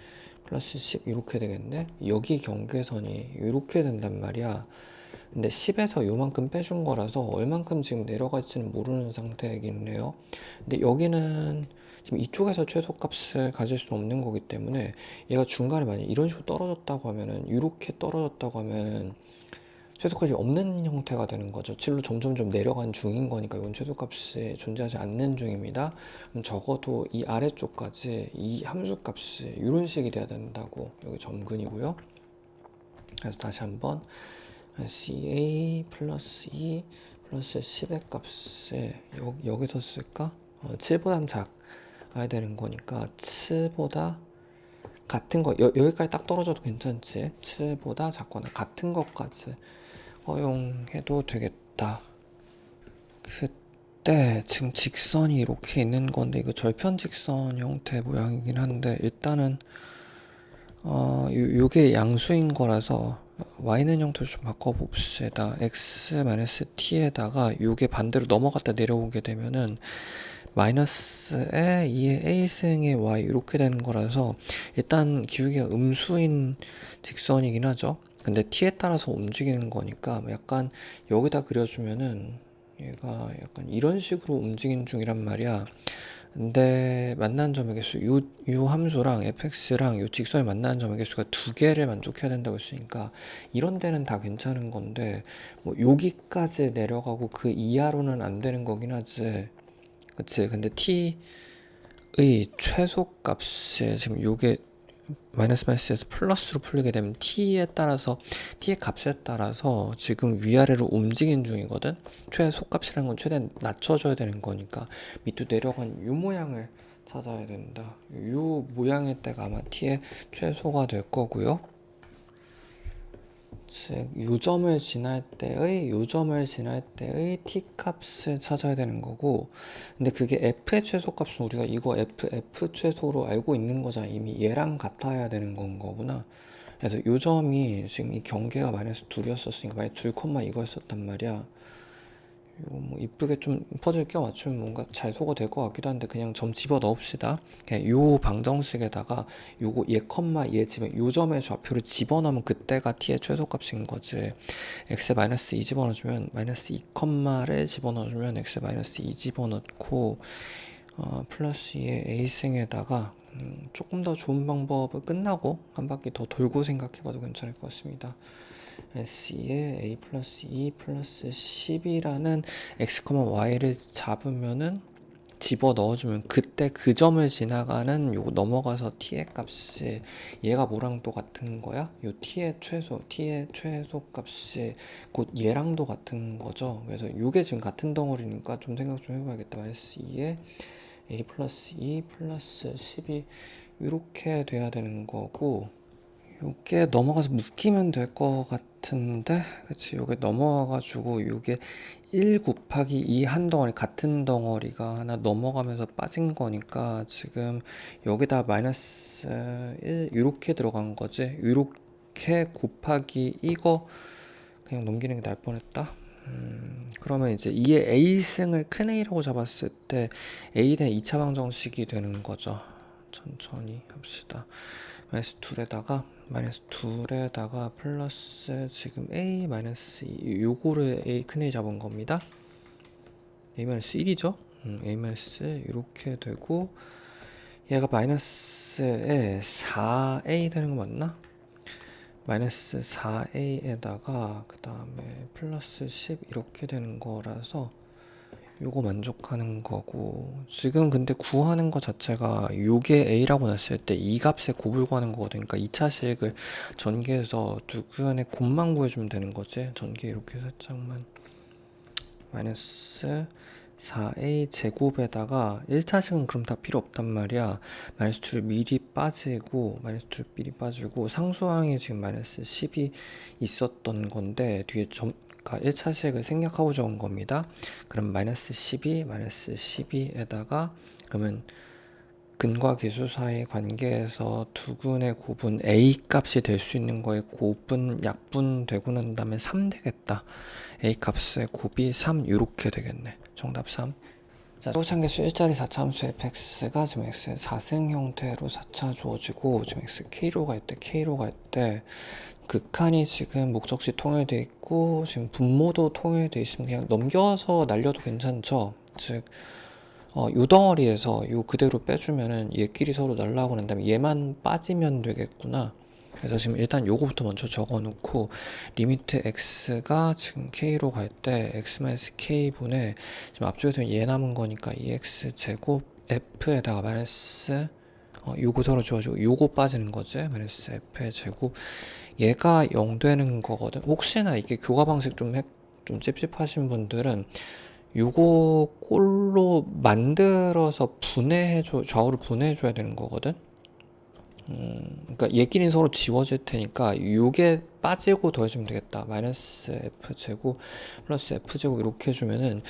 [SPEAKER 1] 플러스 10 이렇게 되겠네. 여기 경계선이 이렇게 된단 말이야. 근데 10에서 요만큼 빼준 거라서 얼만큼 지금 내려갈지는 모르는 상태이긴 해요. 근데 여기는 지금 이쪽에서 최소값을 가질 수 없는 거기 때문에 얘가 중간에 만약 이런 식으로 떨어졌다고 하면은 이렇게 떨어졌다고 하면 최소값이 없는 형태가 되는 거죠. 7로 점점점 내려간 중인 거니까 이건 최소값이 존재하지 않는 중입니다. 그럼 적어도 이 아래쪽까지 이 함수값이 이런 식이 돼야 된다고. 여기 점근이고요. 그래서 다시 한번 CA 플러스 2 플러스 10의 값을 여기서 쓸까? 7보단 작아야 되는 거니까 7보다 같은 거 여기까지 딱 떨어져도 괜찮지. 7보다 작거나 같은 것까지 허용해도 되겠다. 때 지금 직선이 이렇게 있는 건데 이거 절편 직선 형태 모양이긴 한데 일단은 요게 양수인 거라서 y는 형태를 좀 바꿔봅시다. x-t에다가 요게 반대로 넘어갔다 내려오게 되면은 마이너스에 2의 a승의 y 이렇게 되는 거라서 일단 기울기가 음수인 직선이긴 하죠. 근데 t에 따라서 움직이는 거니까 약간 여기다 그려주면은 얘가 약간 이런 식으로 움직이는 중이란 말이야. 근데 만나는 점의 개수 요 함수랑 fx랑 요 직선이 만나는 점의 개수가 두 개를 만족해야 된다고 했으니까 이런 데는 다 괜찮은 건데 뭐 여기까지 내려가고 그 이하로는 안 되는 거긴 하지. 그치? 근데 t의 최소값이 지금 요게 마이너스에서 플러스로 풀리게 되면 t에 따라서 t의 값에 따라서 지금 위아래로 움직이는 중이거든. 최소값이라는 건 최대한 낮춰줘야 되는 거니까 밑으로 내려간 요 모양을 찾아야 된다. 요 모양의 때가 아마 t의 최소가 될 거고요. 즉, 요 점을 지날 때의 t 값을 찾아야 되는 거고, 근데 그게 f의 최소값은 우리가 이거 f 최소로 알고 있는 거잖아. 이미 얘랑 같아야 되는 건 거구나. 그래서 요 점이 지금 이 경계가 마이너스 2이었으니까 만약 2, 이거였었단 말이야. 이거 뭐 이쁘게 좀 퍼즐 껴 맞추면 뭔가 잘 소거 될 것 같기도 한데 그냥 점 집어 넣읍시다. 그냥 요 방정식에다가 요거 얘 컴마 얘 집에 요 점의 좌표를 집어넣으면 그때가 t의 최소값인 거지. x에 마이너스 2 집어넣어주면 마이너스 2 컴마를 집어넣어주면 x에 마이너스 2 집어넣고 플러스 2의 a승에다가 조금 더 좋은 방법을 끝나고 한 바퀴 더 돌고 생각해봐도 괜찮을 것 같습니다. S에 a 플러스 2 플러스 10이라는 x, y를 잡으면은 집어 넣어주면 그때 그 점을 지나가는 요거 넘어가서 t의 값이 얘가 뭐랑 또 같은 거야? 요 t의 최소 값이 곧 얘랑도 같은 거죠. 그래서 요게 지금 같은 덩어리니까 좀 생각 좀 해봐야겠다. 마이너스 2에 a 플러스 2 플러스 10이 이렇게 돼야 되는 거고 요게 넘어가서 묶이면 될 것 같은데 그치 요게 넘어가가지고 요게 1 곱하기 2 한 덩어리 같은 덩어리가 하나 넘어가면서 빠진 거니까 지금 여기다 마이너스 1 이렇게 들어간 거지. 이렇게 곱하기 이거 그냥 넘기는 게 나을 뻔했다. 그러면 이제 2의 a승을 큰 A라고 잡았을 때 A 대 2차 방정식이 되는 거죠. 천천히 합시다. 마이너스 2에다가 플러스 지금 a 마이너스 2 요거를 a 큰 A 잡은 겁니다. a 마이너스 1이죠. a 마이너스 이렇게 되고 얘가 마이너스에 4a 되는 거 맞나? 마이너스 4a에다가 그 다음에 플러스 10 이렇게 되는 거라서 요거 만족하는 거고 지금 근데 구하는 거 자체가 요게 a라고 놨을 때 이 값에 곱을 구하는 거거든. 그러니까 2차식을 전개해서 두 근의 곱만 구해주면 되는 거지. 전개 이렇게 살짝만 마이너스 4a 제곱에다가 1차식은 그럼 다 필요 없단 말이야. 마이너스 2 미리 빠지고 마이너스 2 미리 빠지고 상수항이 지금 마이너스 10이 있었던 건데 뒤에 그러니까 1차식을 생략하고 적은 겁니다. 그럼 마이너스 12에다가 그러면 근과 계수 사이의 관계에서 두 근의 곱은 a 값이 될 수 있는 거에 곱은 약분되고 난 다음에 3 되겠다. a 값의 곱이 3 이렇게 되겠네. 정답 3. 자, 초창계수 1자리 4차 함수 fx가 지금 x의 4승 형태로 4차 주어지고 지금 x k로 갈 때 극한이 지금 목적지 통일되어 있고 지금 분모도 통일되어 있으면 그냥 넘겨서 날려도 괜찮죠. 즉 요 덩어리에서 요 그대로 빼주면은 얘끼리 서로 날라오고 난 다음에 얘만 빠지면 되겠구나. 그래서 지금 일단 요거부터 먼저 적어놓고 리미트 x가 지금 k로 갈 때 x-k분의 지금 앞쪽에서 얘 남은 거니까 2x 제곱 f에다가 마이너스 요거 서로 주어지고 요거 빠지는 거지. 마이너스 f의 제곱 얘가 0 되는 거거든. 혹시나 이게 교과 방식 좀 찝찝하신 분들은 요거 꼴로 만들어서 좌우를 분해해줘야 되는 거거든. 그러니까 얘끼리 서로 지워질 테니까 요게 빠지고 더해주면 되겠다. 마이너스 f제곱 플러스 f제곱 이렇게 해주면은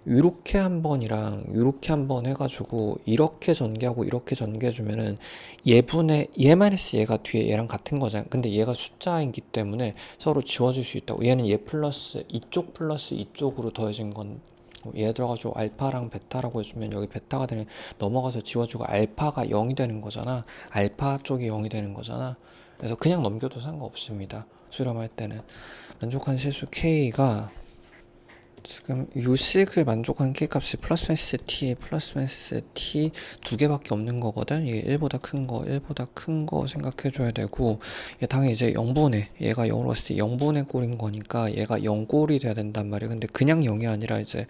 [SPEAKER 1] 요렇게 한 번이랑 요렇게 한 번 해가지고 이렇게 전개하고 이렇게 전개해주면은 얘분의 얘 마이너스 얘가 뒤에 얘랑 같은 거잖아. 근데 얘가 숫자이기 때문에 서로 지워질 수 있다고. 얘는 얘 플러스 이쪽으로 더해진 건 예를 들어가지고 알파랑 베타라고 해주면 여기 베타가 되는 넘어가서 지워주고 알파가 0이 되는 거잖아. 알파 쪽이 0이 되는 거잖아. 그래서 그냥 넘겨도 상관없습니다. 수렴할 때는 만족한 실수 K가 지금 요 식을 만족한 K값이 플러스 마이너스 T, 플러스 마이너스 T 두 개밖에 없는 거거든. 이게 1보다 큰 거, 1보다 큰 거 생각해 줘야 되고, 얘 당연히 이제 0분의, 얘가 0으로 봤을 때 0분의 꼴인 거니까 얘가 0꼴이 돼야 된단 말이야. 근데 그냥 0이 아니라 이제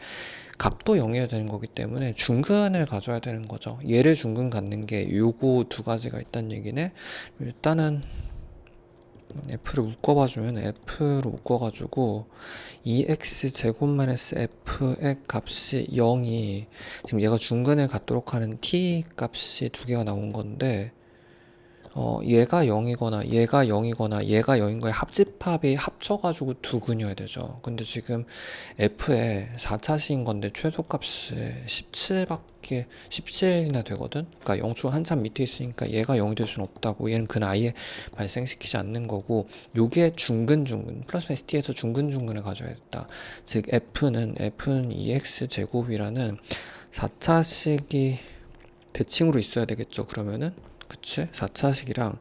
[SPEAKER 1] 값도 0이어야 되는 거기 때문에 중근을 가져야 되는 거죠. 얘를 중근 갖는 게 요거 두 가지가 있다는 얘기네. 일단은 f를 묶어봐주면 f로 묶어가지고 2x 제곱 마이너스 f의 값이 0이 지금 얘가 중근을 갖도록 하는 t 값이 두 개가 나온 건데 얘가 0이거나 얘가 0이거나 얘가 0인 거에 합집합이 합쳐가지고 두 근이어야 되죠. 근데 지금 f의 4차식인 건데 최소값이 17이나 되거든. 그러니까 0초 한참 밑에 있으니까 얘가 0이 될 수는 없다고. 얘는 근 아예 발생시키지 않는 거고, 요게 중근 플러스 마이너스 t에서 중근을 가져야겠다. 즉 f는 2x 제곱이라는 4차식이 대칭으로 있어야 되겠죠. 그러면은 그치? 4차식이랑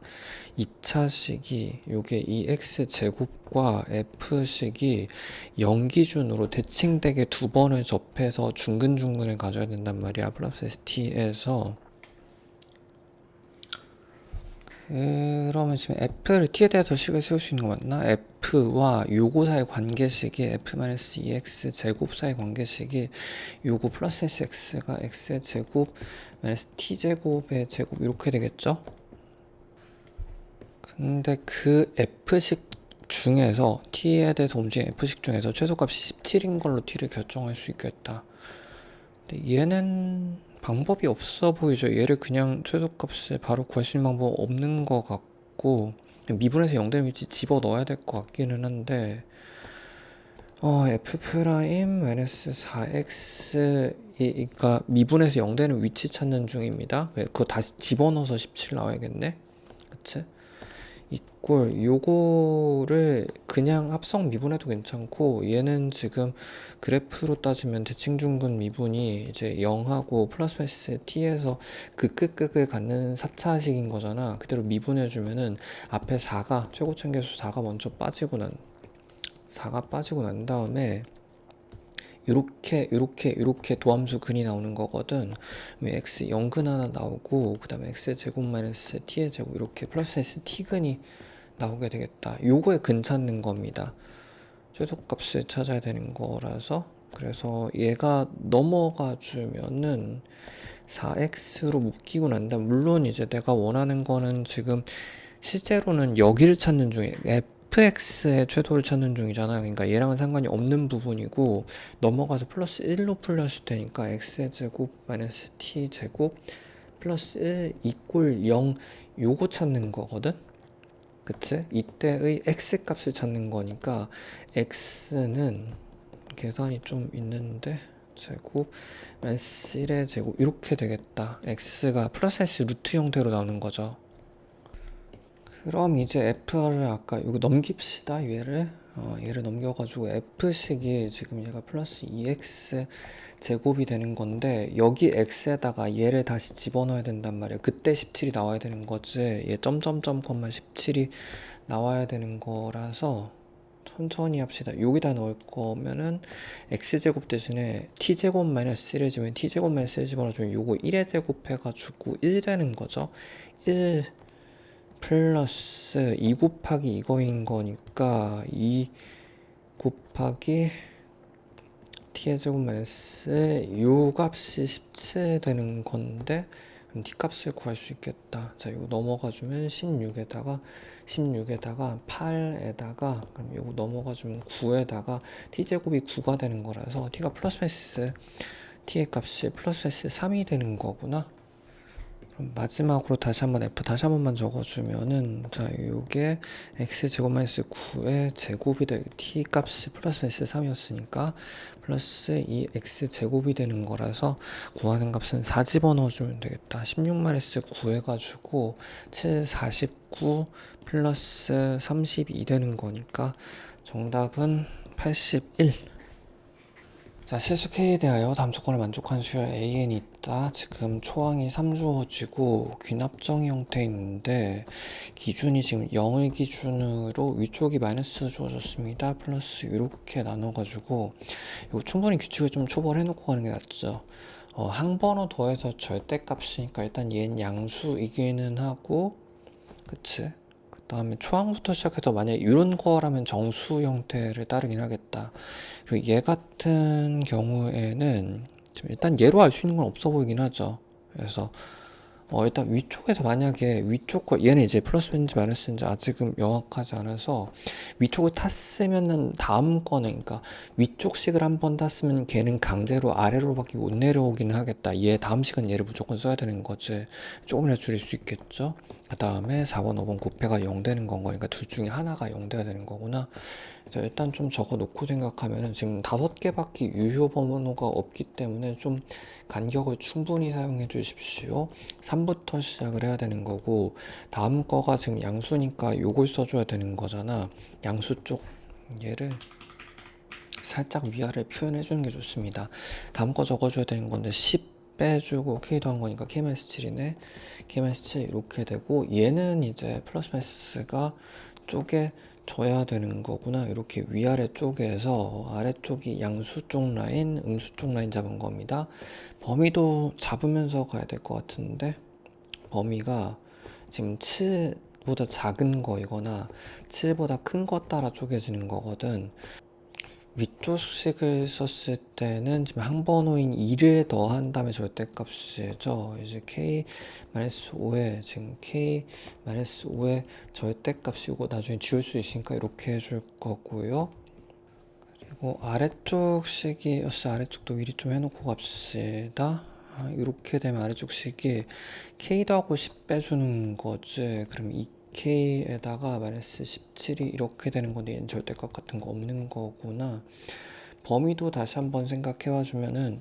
[SPEAKER 1] 2차식이 요게 2x 제곱과 f식이 0 기준으로 대칭되게 두 번을 접해서 중근을 가져야 된단 말이야. 플러스 t에서 그러면 지금 f를 t에 대해서 식을 세울 수 있는 거 맞나? f와 요거 사이 관계식이 f-2x 제곱 사이 관계식이 요거 플러스 x가 x의 제곱 마이너스 t 제곱의 제곱 이렇게 되겠죠? 근데 그 f식 중에서 t에 대해서 움직인 f식 중에서 최소값이 17인 걸로 t를 결정할 수 있겠다. 근데 얘는 방법이 없어 보이죠. 얘를 그냥 최소값을 바로 구할 수 있는 방법 없는 것 같고, 미분에서 0 되는 위치 집어 넣어야 될 것 같기는 한데 f 프라임 마이너스 4x 그러니까 미분에서 0 되는 위치 찾는 중입니다. 그거 다시 집어넣어서 17 나와야겠네. 그치? 이꼴 요거를 그냥 합성 미분해도 괜찮고, 얘는 지금 그래프로 따지면 대칭중근 미분이 이제 0하고 플러스 마이너스 t에서 그 끝을 갖는 4차식인 거잖아. 그대로 미분해주면은 앞에 4가 최고차계수 4가 먼저 빠지고 난 4가 빠지고 난 다음에 요렇게 도함수 근이 나오는 거거든. x 0근 하나 나오고, 그 다음에 x 제곱 마이너스 t의 제곱 이렇게 플러스 s t근이 나오게 되겠다. 요거에 근 찾는 겁니다. 최소값을 찾아야 되는 거라서. 그래서 얘가 넘어가 주면은 4x로 묶이고 난다. 물론 이제 내가 원하는 거는 지금 실제로는 여기를 찾는 중에 fx의 최소를 찾는 중이잖아. 그러니까 얘랑은 상관이 없는 부분이고, 넘어가서 플러스 1로 풀렸을 테니까 x의 제곱 마이너스 t 제곱 플러스 1 이꼴 0 요거 찾는 거거든. 그치? 이때의 x 값을 찾는 거니까 x는 계산이 좀 있는데 제곱 마이너스 1의 제곱 이렇게 되겠다. x가 플러스 s 루트 형태로 나오는 거죠. 그럼 이제 f를 아까 이거 넘깁시다. 얘를 넘겨가지고 f식이 지금 얘가 플러스 2x 제곱이 되는 건데, 여기 x에다가 얘를 다시 집어넣어야 된단 말이야. 그때 17이 나와야 되는 거지. 얘 점점점 콤마 17이 나와야 되는 거라서 천천히 합시다. 여기다 넣을 거면은 x제곱 대신에 t제곱 마이너스 1을 집으면 t제곱 마이너스 1 집어넣어주면 요거 1의 제곱 해가지고 1 되는 거죠. 1 플러스 2 곱하기 이거인 거니까 2 곱하기 t의 제곱 마이너스 요 값이 17 되는 건데, 그럼 t 값을 구할 수 있겠다. 자, 이거 넘어가주면 16에다가 8에다가 그럼 이거 넘어가주면 9에다가 t 제곱이 9가 되는 거라서 t가 플러스 마이너스 t의 값이 플러스 마이너스 3이 되는 거구나. 그럼 마지막으로 다시 한번 f 다시 한 번만 적어주면은, 자, 요게 x제곱 마이너스 9의 제곱이 돼. t 값이 플러스 마이너스 3이었으니까 플러스 2x제곱이 되는 거라서 구하는 값은 4 집어넣어주면 되겠다. 16 마이너스 9 해가지고 7, 49 플러스 32 되는 거니까 정답은 81. 자, 실수 K에 대하여 다음 조건을 만족한 수열 AN이 있다. 지금 초항이 3주어지고 귀납정의 형태인데 기준이 지금 0을 기준으로 위쪽이 마이너스 주어졌습니다. 플러스 이렇게 나눠가지고 이거 충분히 규칙을 좀 초벌해 놓고 가는 게 낫죠. 한 번호 더해서 절대값이니까 일단 얘는 양수이기는 하고, 그치? 그 다음에 초항부터 시작해서 만약에 이런 거라면 정수 형태를 따르긴 하겠다. 그리고 얘 같은 경우에는 지금 일단 얘로 알 수 있는 건 없어 보이긴 하죠. 그래서 일단 위쪽에서 만약에 위쪽 거 얘는 이제 플러스인지 마이너스인지 아직은 명확하지 않아서 위쪽을 탔으면은 다음 거는, 그러니까 위쪽 식을 한 번 탔으면 걔는 강제로 아래로밖에 못 내려오기는 하겠다. 얘 다음 식은 얘를 무조건 써야 되는 거지. 조금이라도 줄일 수 있겠죠. 그 다음에 4번 5번 곱해가 0 되는 건 거니까 둘 중에 하나가 0 돼야 되는 거구나. 그래서 일단 좀 적어 놓고 생각하면은 지금 5개밖에 유효 번호가 없기 때문에 좀 간격을 충분히 사용해 주십시오. 3부터 시작을 해야 되는 거고, 다음 거가 지금 양수니까 요걸 써줘야 되는 거잖아. 양수 쪽 얘를 살짝 위아래 표현해 주는 게 좋습니다. 다음 거 적어줘야 되는 건데 10 빼주고 k 더한 거니까 k-7이네. k-7 이렇게 되고, 얘는 이제 플러스 마이너스가 쪼개져야 되는 거구나. 이렇게 위아래 쪽에서 아래쪽이 양수 쪽 라인, 음수 쪽 라인 잡은 겁니다. 범위도 잡으면서 가야 될 것 같은데, 범위가 지금 7보다 작은 거이거나 7보다 큰 거 따라 쪼개지는 거거든. 위쪽 식을 썼을 때는 지금 한 번호인 2를 더한 다음에 절대값이죠. 이제 k-5에 지금 k-5의 절대값이고 나중에 지울 수 있으니까 이렇게 해줄 거고요. 그리고 아래쪽 식이 아래쪽도 미리 좀 해놓고 갑시다. 이렇게 되면 아래쪽 식이 k 더하고 10 빼주는 거지. 그럼 2k에다가 마이너스 17이 이렇게 되는 건데 얘는 절대값 같은 거 없는 거구나. 범위도 다시 한번 생각해 봐주면은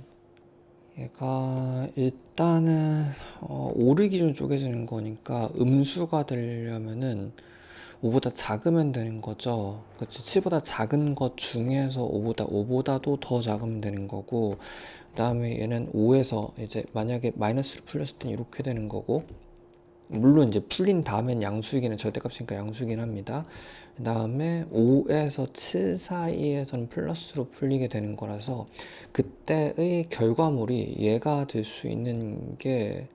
[SPEAKER 1] 얘가 일단은 5를 기준 쪼개지는 거니까 음수가 되려면은 5보다 작으면 되는 거죠. 그치? 7보다 작은 것 중에서 5보다도 더 작으면 되는 거고, 그 다음에 얘는 5에서 이제 만약에 마이너스로 풀렸을 땐 이렇게 되는 거고, 물론 이제 풀린 다음엔 양수이기는 절대값이니까 양수이긴 합니다. 그 다음에 5에서 7 사이에서는 플러스로 풀리게 되는 거라서 그때의 결과물이 얘가 될 수 있는 게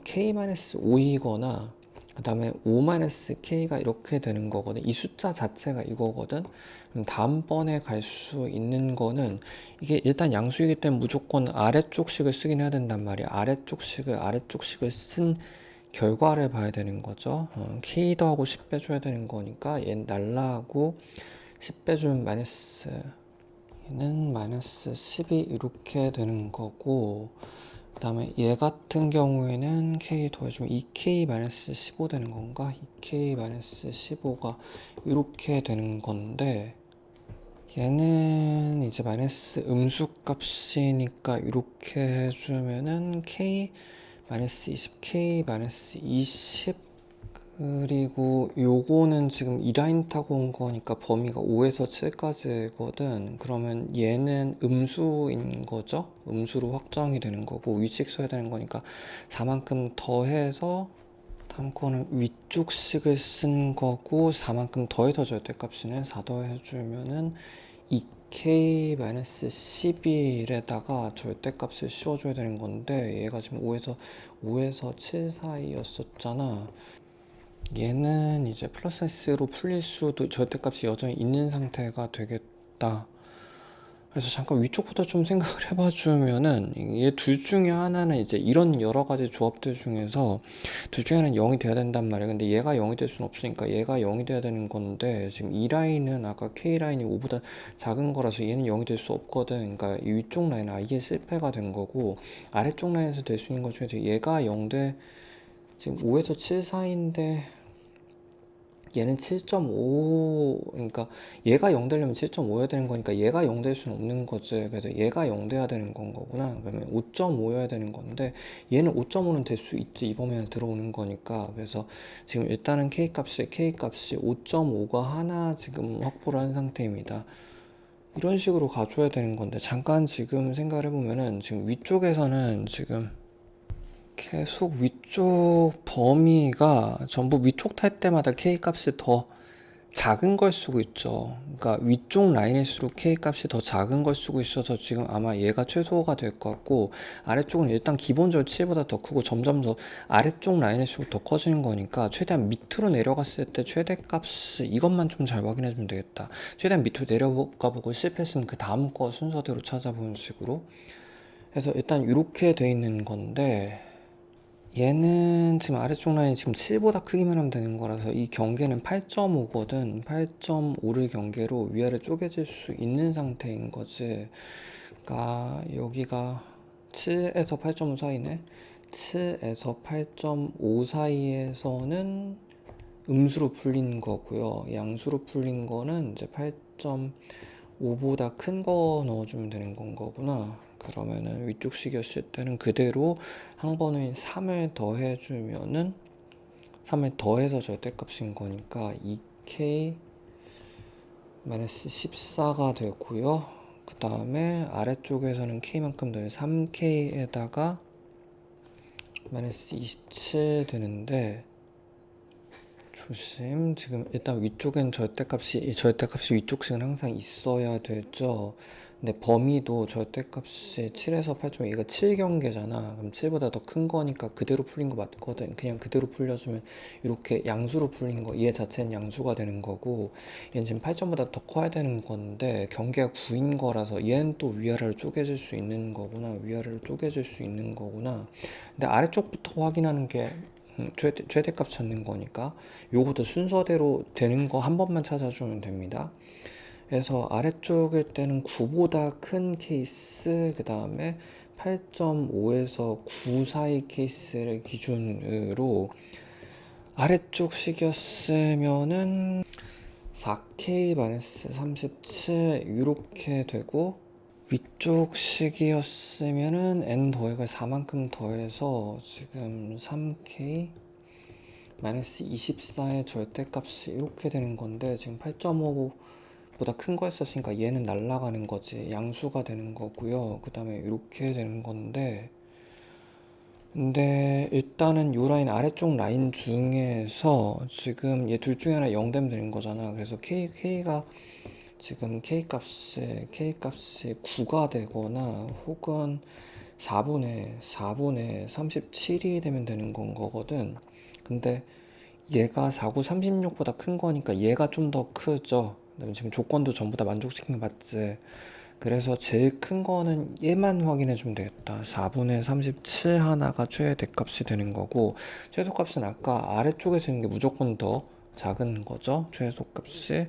[SPEAKER 1] k-5이거나 그 다음에 5-k가 이렇게 되는 거거든. 이 숫자 자체가 이거거든. 그럼 다음번에 갈 수 있는 거는 이게 일단 양수이기 때문에 무조건 아래쪽 식을 쓰긴 해야 된단 말이야. 아래쪽 식을 쓴 결과를 봐야 되는 거죠. k 더하고 10 빼줘야 되는 거니까 얘는 날라하고 10 빼주면 마이너스, 얘는 마이너스 10이 이렇게 되는 거고, 그 다음에 얘 같은 경우에는 k 더해주면 2k-15 되는 건가? 2k-15가 이렇게 되는 건데, 얘는 이제 마이너스 음수 값이니까 이렇게 해주면은 k-20k-20, 그리고 요거는 지금 이 라인 타고 온 거니까 범위가 5에서 7까지거든. 그러면 얘는 음수인 거죠. 음수로 확정이 되는 거고 위식 써야 되는 거니까 4만큼 더해서, 다음 거는 위쪽 식을 쓴 거고 4만큼 더해서 절대값이네. 4 더해주면은 2k-11에다가 절대값을 씌워줘야 되는 건데 얘가 지금 5에서 7 사이였었잖아. 얘는 이제 플러스 S로 풀릴 수도 절대값이 여전히 있는 상태가 되겠다. 그래서 잠깐 위쪽부터 좀 생각을 해봐 주면은 얘 둘 중에 하나는 이제 이런 여러 가지 조합들 중에서 둘 중에 하나는 0이 돼야 된단 말이야. 근데 얘가 0이 될 수는 없으니까 얘가 0이 돼야 되는 건데 지금 이 라인은 아까 K 라인이 5보다 작은 거라서 얘는 0이 될 수 없거든. 그러니까 이 위쪽 라인은 아예 실패가 된 거고 아래쪽 라인에서 될 수 있는 것 중에서 얘가 0대 지금 5에서 7 사이인데 얘는 7.5, 그러니까 얘가 0 되려면 7.5여야 되는 거니까 얘가 0 될 수는 없는 거지. 그래서 얘가 0 돼야 되는 건 거구나. 그러면 5.5여야 되는 건데 얘는 5.5는 될 수 있지. 이번에 들어오는 거니까. 그래서 지금 일단은 K값이 5.5가 하나 지금 확보를 한 상태입니다. 이런 식으로 가져야 되는 건데 잠깐 지금 생각을 해보면은 지금 위쪽에서는 지금 계속 위쪽 범위가 전부 위쪽 탈 때마다 K값이 더 작은 걸 쓰고 있죠. 그러니까 위쪽 라인일수록 K값이 더 작은 걸 쓰고 있어서 지금 아마 얘가 최소가 될 것 같고 아래쪽은 일단 기본적으로 7보다 더 크고 점점 더 아래쪽 라인일수록 더 커지는 거니까 최대한 밑으로 내려갔을 때 최대값이 이것만 좀 잘 확인해 주면 되겠다. 최대한 밑으로 내려가 보고 실패했으면 그 다음 거 순서대로 찾아보는 식으로 해서 일단 이렇게 돼 있는 건데 얘는 지금 아래쪽 라인이 지금 7보다 크기만 하면 되는 거라서 이 경계는 8.5거든. 8.5를 경계로 위아래 쪼개질 수 있는 상태인 거지. 그러니까 여기가 7에서 8.5 사이네. 7에서 8.5 사이에서는 음수로 풀린 거고요. 양수로 풀린 거는 이제 8.5보다 큰 거 넣어주면 되는 건 거구나. 그러면은 위쪽 식이었을 때는 그대로 한 번에 3을 더해주면은 3을 더해서 절대값인 거니까 2k 14가 되고요. 그 다음에 아래쪽에서는 k만큼 더해 3k에다가 27 되는데 조심. 지금 일단 위쪽엔 절대값이 위쪽식은 항상 있어야 되죠. 근데 범위도 절대값이 7에서 8점, 얘가 7경계잖아. 그럼 7보다 더 큰 거니까 그대로 풀린 거 맞거든. 그냥 그대로 풀려주면 이렇게 양수로 풀린 거, 얘 자체는 양수가 되는 거고 얘는 지금 8점보다 더 커야 되는 건데 경계가 9인 거라서 얘는 또 위아래로 쪼개질 수 있는 거구나. 위아래로 쪼개질 수 있는 거구나. 근데 아래쪽부터 확인하는 게 최대값 찾는 거니까 요것도 순서대로 되는 거 한 번만 찾아주면 됩니다. 그래서 아래쪽일 때는 9보다 큰 케이스, 그 다음에 8.5에서 9 사이 케이스를 기준으로 아래쪽 식이었으면은 4k-37 이렇게 되고 위쪽 식이었으면은 n 더해가 4만큼 더해서 지금 3k 24의 절대값이 이렇게 되는 건데 지금 8.5보다 큰 거였었으니까 얘는 날아가는 거지. 양수가 되는 거고요. 그 다음에 이렇게 되는 건데 근데 일단은 요 라인 아래쪽 라인 중에서 지금 얘 둘 중에 하나 0 되면 되는 거잖아. 그래서 K가 지금 K값이 9가 되거나 혹은 4분의 37이 되면 되는 건 거거든. 근데 얘가 49, 36보다 큰 거니까 얘가 좀 더 크죠. 그다음에 지금 조건도 전부 다 만족시킨 거 맞지? 그래서 제일 큰 거는 얘만 확인해 주면 되겠다. 4분의 37 하나가 최대값이 되는 거고 최소값은 아까 아래쪽에서 있는 게 무조건 더 작은 거죠. 최소값이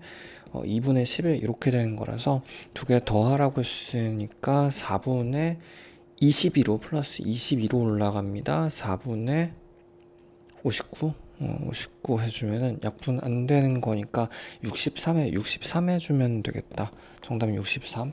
[SPEAKER 1] 2분의 11 이렇게 되는 거라서 두 개 더 하라고 했으니까 4분의 22로 플러스 22로 올라갑니다. 4분의 59 59 해주면은 약분 안 되는 거니까 63 해주면 되겠다. 정답은 63.